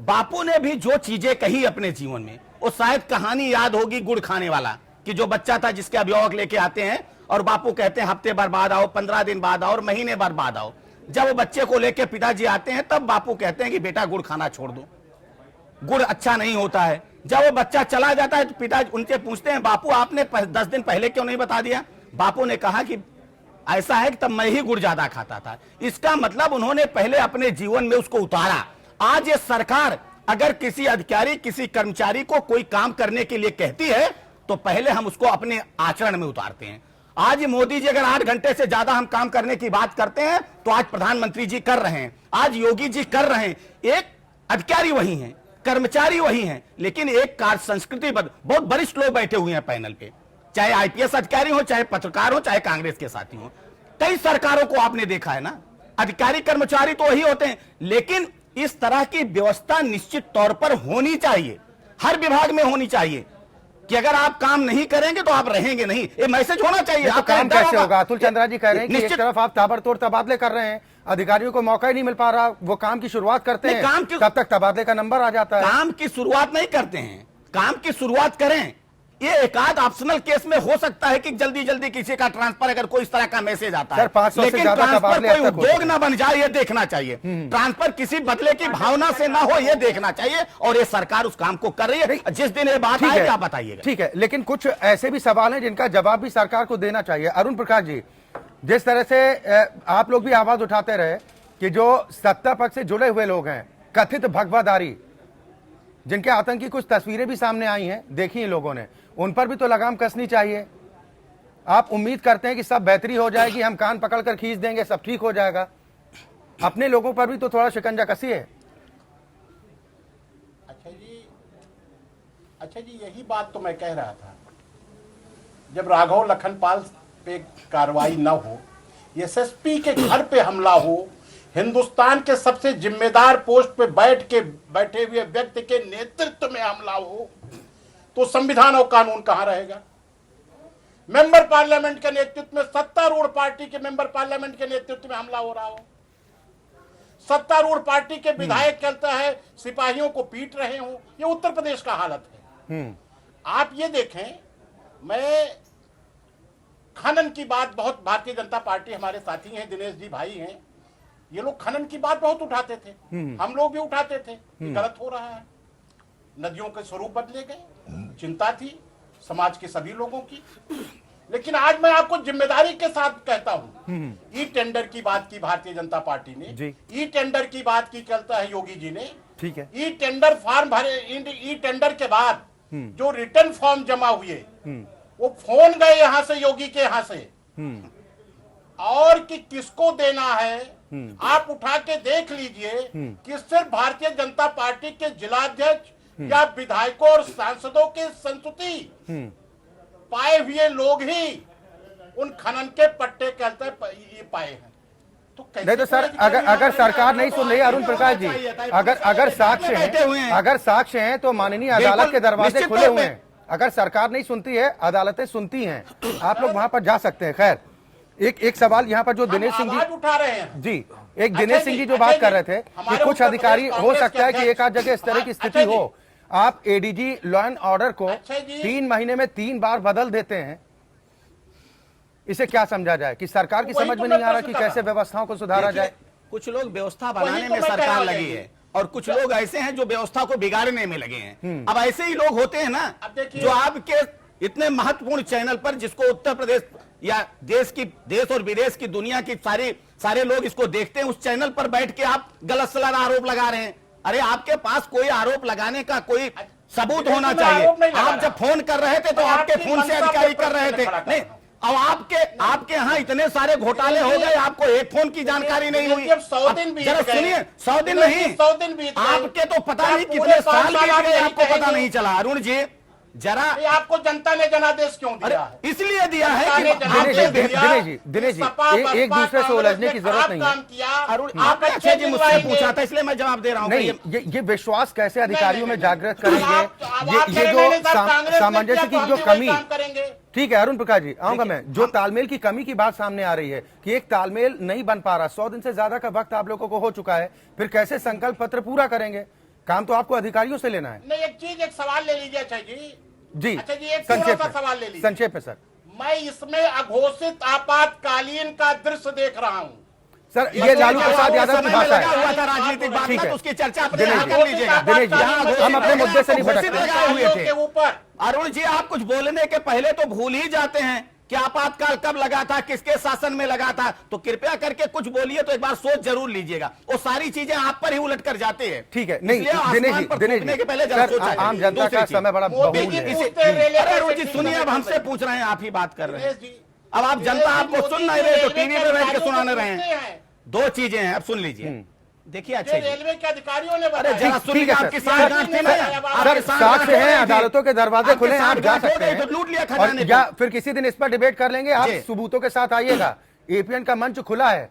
बापू ने भी जो चीजें कही अपने जीवन में, वो शायद कहानी याद होगी गुड़ खाने वाला, कि जो बच्चा था जिसके अभिभावक लेके आते हैं और बापू कहते हैं हफ्ते भर बाद आओ, 15 दिन बाद आओ और महीने भर बाद आओ। जब वो बच्चे को लेके पिताजी आते हैं, तब बापू कहते हैं कि बेटा गुड़ खाना छोड़ दो, गुड़ अच्छा नहीं होता है। जब वो बच्चा चला जाता है तो पिताजी उनसे पूछते हैं, बापू आपने 10 दिन पहले क्यों नहीं बता दिया? बापू ने कहा कि ऐसा है कि तब मैं ही गुड़ ज्यादा खाता था। इसका मतलब उन्होंने पहले अपने जीवन में उसको उतारा। आज ये सरकार अगर किसी अधिकारी, किसी कर्मचारी को कोई काम करने के लिए कहती है, तो पहले हम उसको अपने आचरण में उतारते हैं। आज मोदी जी अगर 8 घंटे से ज्यादा हम काम करने की बात करते हैं, तो आज प्रधानमंत्री जी कर रहे हैं, आज योगी जी कर रहे हैं। एक अधिकारी वही है, कर्मचारी वही है, लेकिन एक कार्य संस्कृति बहुत वरिष्ठ लोग बैठे हुए हैं पैनल पे, चाहे आईपीएस अधिकारी हो, चाहे पत्रकार हो, चाहे कांग्रेस के साथी हो। कई सरकारों को आपने देखा है ना, अधिकारी कर्मचारी तो वही होते हैं, लेकिन इस तरह की व्यवस्था निश्चित तौर पर होनी चाहिए, हर विभाग में होनी चाहिए कि अगर आप काम नहीं करेंगे तो आप रहेंगे नहीं, ये मैसेज होना चाहिए। ये तो आपका काम निर्धार कैसे होगा? अतुल ये- चंद्रा जी कह रहे हैं कि एक निश्चित- तरफ आप ताबड़तोड़ तबादले कर रहे हैं, अधिकारियों को मौका ही नहीं मिल पा रहा, वो काम की शुरुआत करते नहीं, हैं, काम की- तब तक तबादले का नंबर आ जाता है। काम की शुरुआत नहीं करते हैं, काम की शुरुआत करें। ये एकाध ऑप्शनल केस में हो सकता है कि जल्दी जल्दी किसी का ट्रांसफर, अगर कोई इस तरह का मैसेज आता है, सर, 500 से लेकिन ज्यादा ट्रांसफर तबादले कोई अब तक हो उद्योग चुके ना बन जाए, ये देखना चाहिए। ट्रांसफर किसी बदले की भावना से ना हो, ये देखना चाहिए, और ये सरकार उस काम को कर रही है। जिस दिन ये बात ठीक आएगी है, आप बताइएगा। ठीक है, लेकिन कुछ ऐसे भी सवाल हैं जिनका जवाब भी सरकार को देना चाहिए। अरुण प्रकाश जी, जिस तरह से आप लोग भी आवाज उठाते रहे कि जो सत्ता पक्ष से जुड़े हुए लोग हैं, कथित भगवादारी, जिनके आतंकी कुछ तस्वीरें भी सामने आई हैं, देखी हैं लोगों ने, उन पर भी तो लगाम कसनी चाहिए। आप उम्मीद करते हैं कि सब बेहतरी हो जाएगी, हम कान पकड़कर खींच देंगे, सब ठीक हो जाएगा। अपने लोगों पर भी तो थोड़ा शिकंजा कसी है। अच्छा जी, यही बात तो मैं कह रहा था। जब राघव लखनपाल पे कार्रवाई न हो, एसएसपी के घर पे हमला हो, हिंदुस्तान के सबसे जिम्मेदार पोस्ट पे बैठे हुए व्यक्ति के नेतृत्व में हमला हो, तो संविधान और कानून कहां रहेगा? मेंबर पार्लियामेंट के नेतृत्व में, सत्तारूढ़ पार्टी के मेंबर पार्लियामेंट के नेतृत्व में हमला हो रहा हो, सत्तारूढ़ पार्टी के विधायक कहता है सिपाहियों को पीट रहे हो, ये उत्तर प्रदेश का हालत है। आप ये देखें, मैं खनन की बात बहुत, भारतीय जनता पार्टी हमारे साथी हैं, दिनेश जी भाई हैं, ये लोग खनन की बात बहुत उठाते थे, हम लोग भी उठाते थे कि गलत हो रहा है, नदियों के स्वरूप बदले गए, चिंता थी समाज के सभी लोगों की। लेकिन आज मैं आपको जिम्मेदारी के साथ कहता हूं, ई टेंडर की बात की भारतीय जनता पार्टी ने, ई टेंडर की बात की कहता है योगी जी ने, ठीक है, ई टेंडर फॉर्म भरे, ई टेंडर के बाद जो रिटर्न फॉर्म जमा हुए, वो फोन गए यहां से, योगी के यहां से, और कि किसको देना है आप उठा के देख लीजिए कि सिर्फ भारतीय जनता पार्टी के जिलाध्यक्ष या विधायकों और सांसदों के संस्तुति पाए हुए लोग ही उन खनन के पट्टे कहते ये पाए हैं। तो नहीं तो सर, अगर सरकार नहीं सुन रही, अरुण प्रकाश जी, अगर साक्ष्य हैं तो माननीय अदालत के दरवाजे खुले हुए हैं। अगर सरकार नहीं सुनती है, अदालतें सुनती हैं, आप लोग वहां पर जा सकते हैं। खैर, एक सवाल यहाँ पर जो दिनेश सिंह जी उठा रहे हैं जी, एक दिनेश सिंह जी जो बात कर रहे थे कि कुछ अधिकारी हो सकता है कि एक आध जगह इस तरह की स्थिति हो, आप एडीजी लॉ एंड ऑर्डर को 3 महीने में 3 बार बदल देते हैं, इसे क्या समझा जाए कि सरकार की समझ में नहीं आ रहा कि कैसे व्यवस्थाओं को सुधारा जाए? कुछ लोग व्यवस्था बनाने में सरकार लगी है, और कुछ लोग ऐसे हैं जो व्यवस्था को बिगाड़ने में लगे हैं। अब ऐसे ही लोग होते हैं ना, जो आपके इतने महत्वपूर्ण चैनल पर, जिसको उत्तर प्रदेश या देश और विदेश की दुनिया की सारे लोग इसको देखते हैं, उस चैनल पर बैठ के आप गलत सलत आरोप लगा रहे हैं। अरे आपके पास कोई आरोप लगाने का कोई सबूत होना चाहिए। आप जब फोन कर रहे थे तो आपके फोन से अधिकारी कर रहे थे, नहीं? अब आपके यहाँ इतने सारे घोटाले हो गए, आपको एक फोन की जानकारी नहीं हुई। जरा सुनिए, 100 दिन नहीं, आपके तो पता नहीं कितने साल बीत गए, आपको पता नहीं चला। अरुण जी, जरा आपको जनता ने जनादेश क्यों दिया है? इसलिए दिया है कि दिनेश जी, एक दूसरे से उलझने की जरूरत नहीं है। अरुण, आपने अच्छे जी मुझसे पूछा था, इसलिए मैं जवाब दे रहा हूँ। नहीं, ये विश्वास कैसे अधिकारियों में जागृत करेंगे? ये जो सामंजस्य की जो कमी, ठीक है अरुण प्रकाश जी, आऊंगा मैं, जो तालमेल की कमी की बात सामने आ रही है कि एक तालमेल नहीं बन पा रहा, 100 दिन से ज्यादा का वक्त आप लोगों को हो चुका है, फिर कैसे संकल्प पत्र पूरा करेंगे? काम तो आपको अधिकारियों से लेना है। नहीं, एक सवाल ले लीजिए। अच्छा जी, जी, अच्छा जी, एक संक्षेप सा सवाल ले लीजिए, संक्षेप में सर। मैं इसमें अघोषित आपातकालीन का दृश्य देख रहा हूँ सर। ये लालू प्रसाद यादव की भाषा है, हुआ था राजनीतिक बात ठीक में, है। तो उसकी चर्चा दिनेश जी, हम अपने मुद्दे से नहीं भटकते हुए थे। अरुण जी, आप कुछ बोलने के पहले तो भूल ही जाते हैं कि आपातकाल कब लगा था, किसके शासन में लगा था। तो कृपया करके कुछ बोलिए तो एक बार सोच जरूर लीजिएगा, वो सारी चीजें आप पर ही उलट कर जाते हैं। ठीक है, नहीं दिनेश जी, के पहले जरा सोचा जाए। आम जनता का समय बड़ा बहुमूल्य है। अरुण जी सुनिए, अब हमसे पूछ रहे हैं, आप ही बात कर रहे हैं। अब आप जनता आपको सुन नहीं रहे तो टीवी पे बैठ के सुनाने रहे हैं। 2 चीजें हैं, अब सुन लीजिए। देखिए, अच्छे रेलवे के अधिकारियों ने अरे जरा सुनिए, आपकी सर, साक्ष्य हैं, अदालतों के दरवाजे खुले हैं, आप जा सकते हैं। लूट लिया खजाने या फिर किसी दिन इस पर डिबेट कर लेंगे, आप सबूतों के साथ आइएगा, एपीएन का मंच खुला है,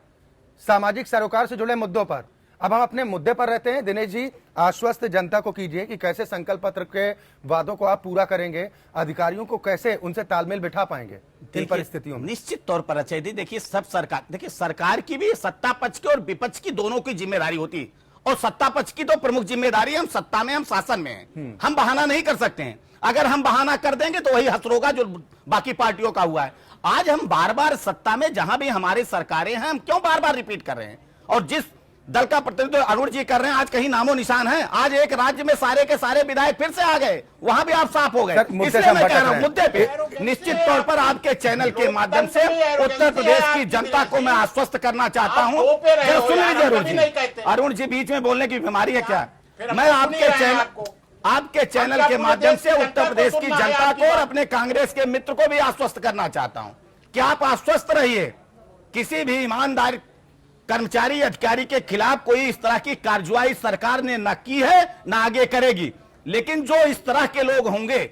सामाजिक सरोकार से जुड़े मुद्दों पर। अब हम अपने मुद्दे पर रहते हैं। दिनेश जी, आश्वस्त जनता को कीजिए कि कैसे संकल्प पत्र के वादों को आप पूरा करेंगे, अधिकारियों को कैसे उनसे तालमेल बिठा पाएंगे इन परिस्थितियों में। निश्चित तौर पर अक्षय जी, देखिए सरकार की भी सत्ता पक्ष की और विपक्ष की दोनों की जिम्मेदारी होती है, और सत्ता पक्ष की तो प्रमुख जिम्मेदारी है, हम सत्ता में, हम शासन में हैं, हम बहाना नहीं कर सकते हैं। अगर हम बहाना कर देंगे तो वही हसरोगा जो बाकी पार्टियों का हुआ है। आज हम बार बार सत्ता में जहां भी हमारी सरकारें हैं, हम क्यों बार बार रिपीट कर रहे हैं, और जिस दल का प्रतिनिधित्व अरुण जी कर रहे हैं, आज कहीं नामो निशान है। आज एक राज्य में सारे के सारे विधायक फिर से आ गए, वहां भी आप साफ हो गए। इसलिए मैं कह रहा हूं, मुद्दे पे निश्चित तौर पर आपके चैनल के माध्यम से उत्तर प्रदेश की जनता को मैं आश्वस्त करना चाहता हूं। सुन लीजिए अरुण जी, अरुण जी बीच में बोलने की बीमारी है क्या? मैं आपके चैनल के माध्यम से उत्तर प्रदेश की जनता को और अपने कांग्रेस के मित्र को भी आश्वस्त करना चाहता हूं कि आप आश्वस्त रहिए, किसी भी ईमानदार कर्मचारी अधिकारी के खिलाफ कोई इस तरह की कार्रवाई सरकार ने न की है, न आगे करेगी। लेकिन जो इस तरह के लोग होंगे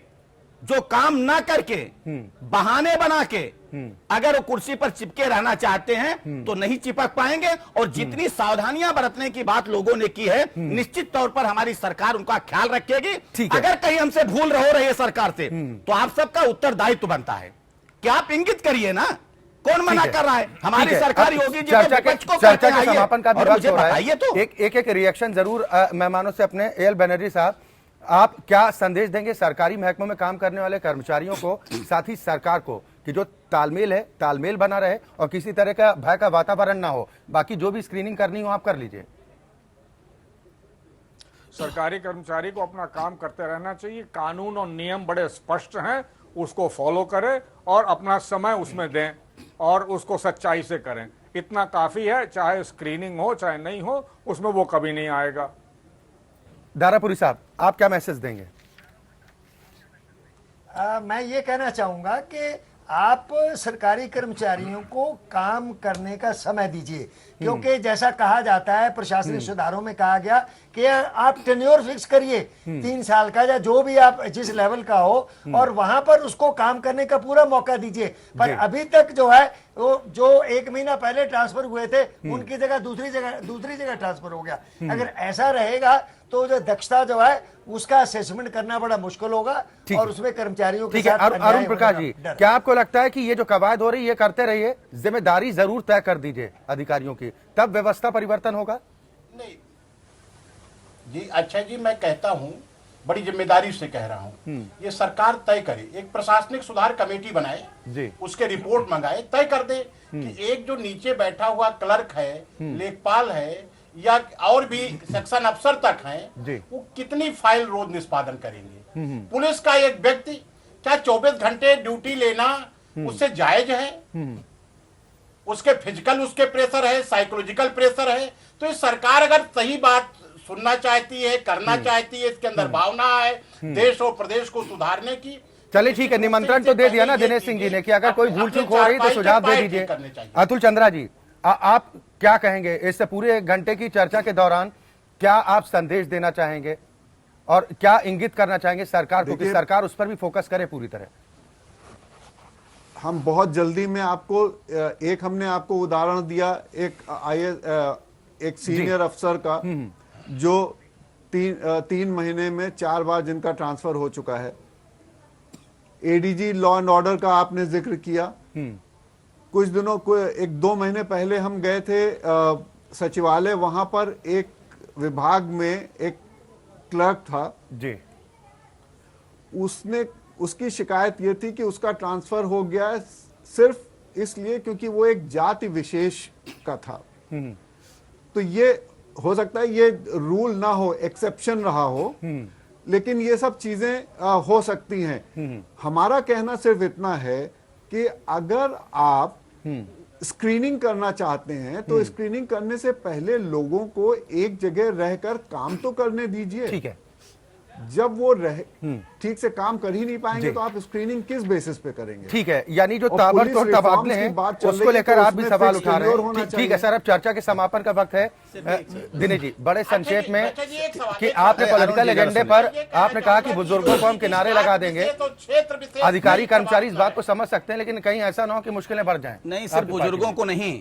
जो काम ना करके बहाने बना के अगर वो कुर्सी पर चिपके रहना चाहते हैं तो नहीं चिपक पाएंगे। और जितनी सावधानियां बरतने की बात लोगों ने की है, निश्चित तौर पर हमारी सरकार उनका ख्याल रखेगी। अगर कहीं हमसे भूल हो रही है सरकार से, तो आप सबका उत्तरदायित्व बनता है कि आप इंगित करिए ना, कौन मना कर रहा है? हमारी सरकार योगी जी चर्चा के समापन का भी वक्त हो रहा है। तो एक रिएक्शन जरूर मेहमानों से अपने एल बनर्जी साहब, आप क्या संदेश देंगे सरकारी महकमों में काम करने वाले कर्मचारियों को, साथ ही सरकार को, कि जो तालमेल है तालमेल बना रहे और किसी तरह का भय का वातावरण ना हो, बाकी जो भी स्क्रीनिंग करनी हो आप कर लीजिए। सरकारी कर्मचारी को अपना काम करते रहना चाहिए। कानून और नियम बड़े स्पष्ट हैं, उसको फॉलो करें और अपना समय उसमें दें और उसको सच्चाई से करें। इतना काफी है, चाहे स्क्रीनिंग हो चाहे नहीं हो, उसमें वो कभी नहीं आएगा। दारापुरी साहब, आप क्या मैसेज देंगे? मैं ये कहना चाहूंगा कि आप सरकारी कर्मचारियों को काम करने का समय दीजिए, क्योंकि जैसा कहा जाता है, प्रशासनिक सुधारों में कहा गया कि आप टेन्योर फिक्स करिए 3 साल का, या जो भी आप जिस लेवल का हो, और वहां पर उसको काम करने का पूरा मौका दीजिए। पर अभी तक जो है वो जो 1 महीना पहले ट्रांसफर हुए थे, उनकी जगह दूसरी जगह ट्रांसफर हो गया। अगर ऐसा रहेगा तो जो दक्षता जो है उसका असेसमेंट करना बड़ा मुश्किल होगा, और उसमें कर्मचारियों के साथ अरुण प्रकाश जी, क्या आपको लगता है कि ये जो कवायद हो रही है करते रहिए, जिम्मेदारी जरूर तय कर दीजिए अधिकारियों की, तब व्यवस्था परिवर्तन होगा? नहीं जी, अच्छा जी, मैं कहता हूं, बड़ी जिम्मेदारी से कह रहा हूं, ये सरकार तय करे, एक प्रशासनिक सुधार कमेटी बनाए जी, उसके रिपोर्ट मंगाए, तय कर दे कि एक जो नीचे बैठा हुआ क्लर्क है, लेखपाल है, या और भी सेक्शन अफसर तक हैं, वो कितनी फाइल रोज निष्पादन करेंगे। पुलिस का एक व्यक्ति क्या 24 घंटे ड्यूटी लेना उससे जायज है? उसके फिजिकल उसके प्रेशर है, साइकोलॉजिकल प्रेशर है। तो इस सरकार अगर सही बात सुनना चाहती है, करना चाहती है, इसके अंदर भावना है देश और प्रदेश को सुधारने की, चलिए ठीक है, निमंत्रण तो दे दिया ना दिनेश सिंह जी ने कि अगर कोई भूल चूक हो रही तो सुझाव दे दीजिए। अतुल चंद्रा जी, आप क्या कहेंगे इस पूरे 1 घंटे की चर्चा के दौरान? क्या आप संदेश देना चाहेंगे और क्या इंगित करना चाहेंगे सरकार को कि सरकार उस पर भी फोकस करे पूरी तरह? हम बहुत जल्दी में आपको हमने आपको उदाहरण दिया एक सीनियर अफसर का जो 3 महीने में 4 बार जिनका ट्रांसफर हो चुका है। एडीजी लॉ एंड ऑर्डर का आपने जिक्र किया। कुछ दिनों को 1-2 महीने पहले हम गए थे सचिवालय, वहां पर एक विभाग में एक क्लर्क था जी, उसकी शिकायत ये थी कि उसका ट्रांसफर हो गया है सिर्फ इसलिए क्योंकि वो एक जाति विशेष का था। तो ये हो सकता है ये रूल ना हो, एक्सेप्शन रहा हो, लेकिन ये सब चीजें हो सकती हैं। हमारा कहना सिर्फ इतना है कि अगर आप स्क्रीनिंग करना चाहते हैं तो स्क्रीनिंग करने से पहले लोगों को एक जगह रहकर काम तो करने दीजिए। ठीक है, जब वो ठीक से काम कर ही नहीं पाएंगे जी। तो आप स्क्रीनिंग किस बेसिस पे करेंगे? ठीक है, यानी जो और ताबड़तोड़ पुलिस तबादले रिफॉर्म्स हैं की बात चल उसको रही है, लेकर तो आप भी उसमें सवाल फिक्स उठा रहे टेन्योर हैं। होना ठीक है चाहिए। सर, अब चर्चा के समापन का वक्त है। दिनेश जी, बड़े संक्षेप में अच्छा जी, एक सवाल- कि एक आपने सवाल- पॉलिटिकल अरुण जी, एजेंडे जरा पर ये कहना आपने कहा कि चाहूंगा बुजुर्गों को हम कि किनारे लगा देंगे। तो क्षेत्र विशेष अधिकारी नहीं कर्मचारी इस सवाल बात को समझ सकते हैं, लेकिन कहीं ऐसा ना हो कि मुश्किलें बढ़ जाएं। नहीं, सिर्फ बुजुर्गों को नहीं,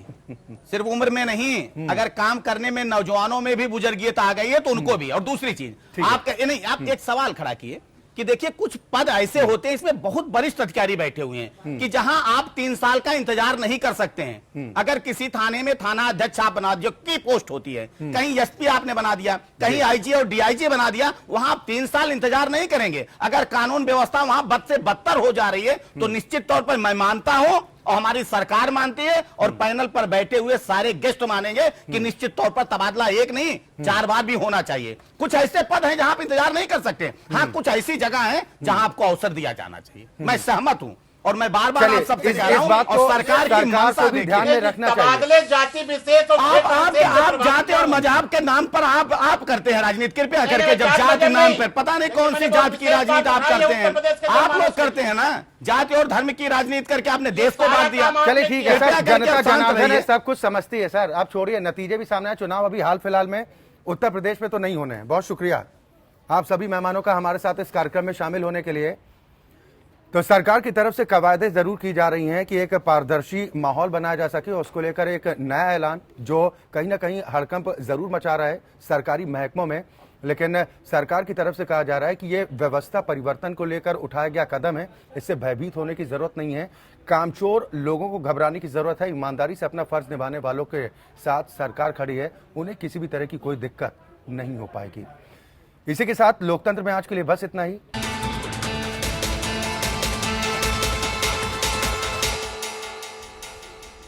सिर्फ उम्र में नहीं, अगर काम करने में नौजवानों में भी बुजुर्गियत आ गई है तो उनको भी। और दूसरी चीज आप नहीं, आप एक सवाल खड़ा किए कि देखिए कुछ पद ऐसे होते हैं, इसमें बहुत वरिष्ठ अधिकारी बैठे हुए हैं कि जहां आप 3 साल का इंतजार नहीं कर सकते हैं। अगर किसी थाने में थाना अध्यक्ष आप बना दिया, की पोस्ट होती है, कहीं एसपी आपने बना दिया, कहीं आईजी और डीआईजी बना दिया, वहां आप 3 साल इंतजार नहीं करेंगे। अगर कानून व्यवस्था वहां बद से बदतर हो जा रही है तो निश्चित तौर पर मैं मानता हूं और हमारी सरकार मानती है और पैनल पर बैठे हुए सारे गेस्ट मानेंगे कि निश्चित तौर पर तबादला एक नहीं 4 बार भी होना चाहिए। कुछ ऐसे पद हैं जहां आप इंतजार नहीं कर सकते। हाँ, कुछ ऐसी जगह है जहां आपको अवसर दिया जाना चाहिए। मैं सहमत हूं और मैं बार बार आप सबसे कह रहा हूं बात और को सरकार की मंशा को भी ध्यान में रखना चाहिए। तबादले जाति विशेष और आप जाति और मजहब के नाम पर आप करते हैं राजनीति। कृपया करके जब जाति नाम पर पता नहीं कौन सी जात की राजनीति आप करते हैं, आप लोग करते हैं ना, जाति और धर्म की राजनीति करके आपने देश को बांट दिया। चलिए ठीक है सर, कृपया करके जनता आप शांत जनार्दन है, रहिए। सब कुछ समझती है सर। आप छोड़िए, नतीजे भी सामने आए। चुनाव अभी हाल फिलहाल में उत्तर प्रदेश में तो नहीं होने हैं। बहुत शुक्रिया आप सभी मेहमानों का हमारे साथ इस कार्यक्रम में शामिल होने के लिए। तो सरकार की तरफ से कवायदें जरूर की जा रही हैं कि एक पारदर्शी माहौल बनाया जा सके, उसको लेकर एक नया ऐलान जो कहीं ना कहीं हड़कंप जरूर मचा रहा है सरकारी महकमों में, लेकिन सरकार की तरफ से कहा जा रहा है कि ये व्यवस्था परिवर्तन को लेकर उठाया गया कदम है, इससे भयभीत होने की जरूरत नहीं है, कामचोर लोगों को घबराने की जरूरत है। ईमानदारी से अपना फर्ज निभाने वालों के साथ सरकार खड़ी है, उन्हें किसी भी तरह की कोई दिक्कत नहीं हो पाएगी। इसी के साथ लोकतंत्र में आज के लिए बस इतना ही।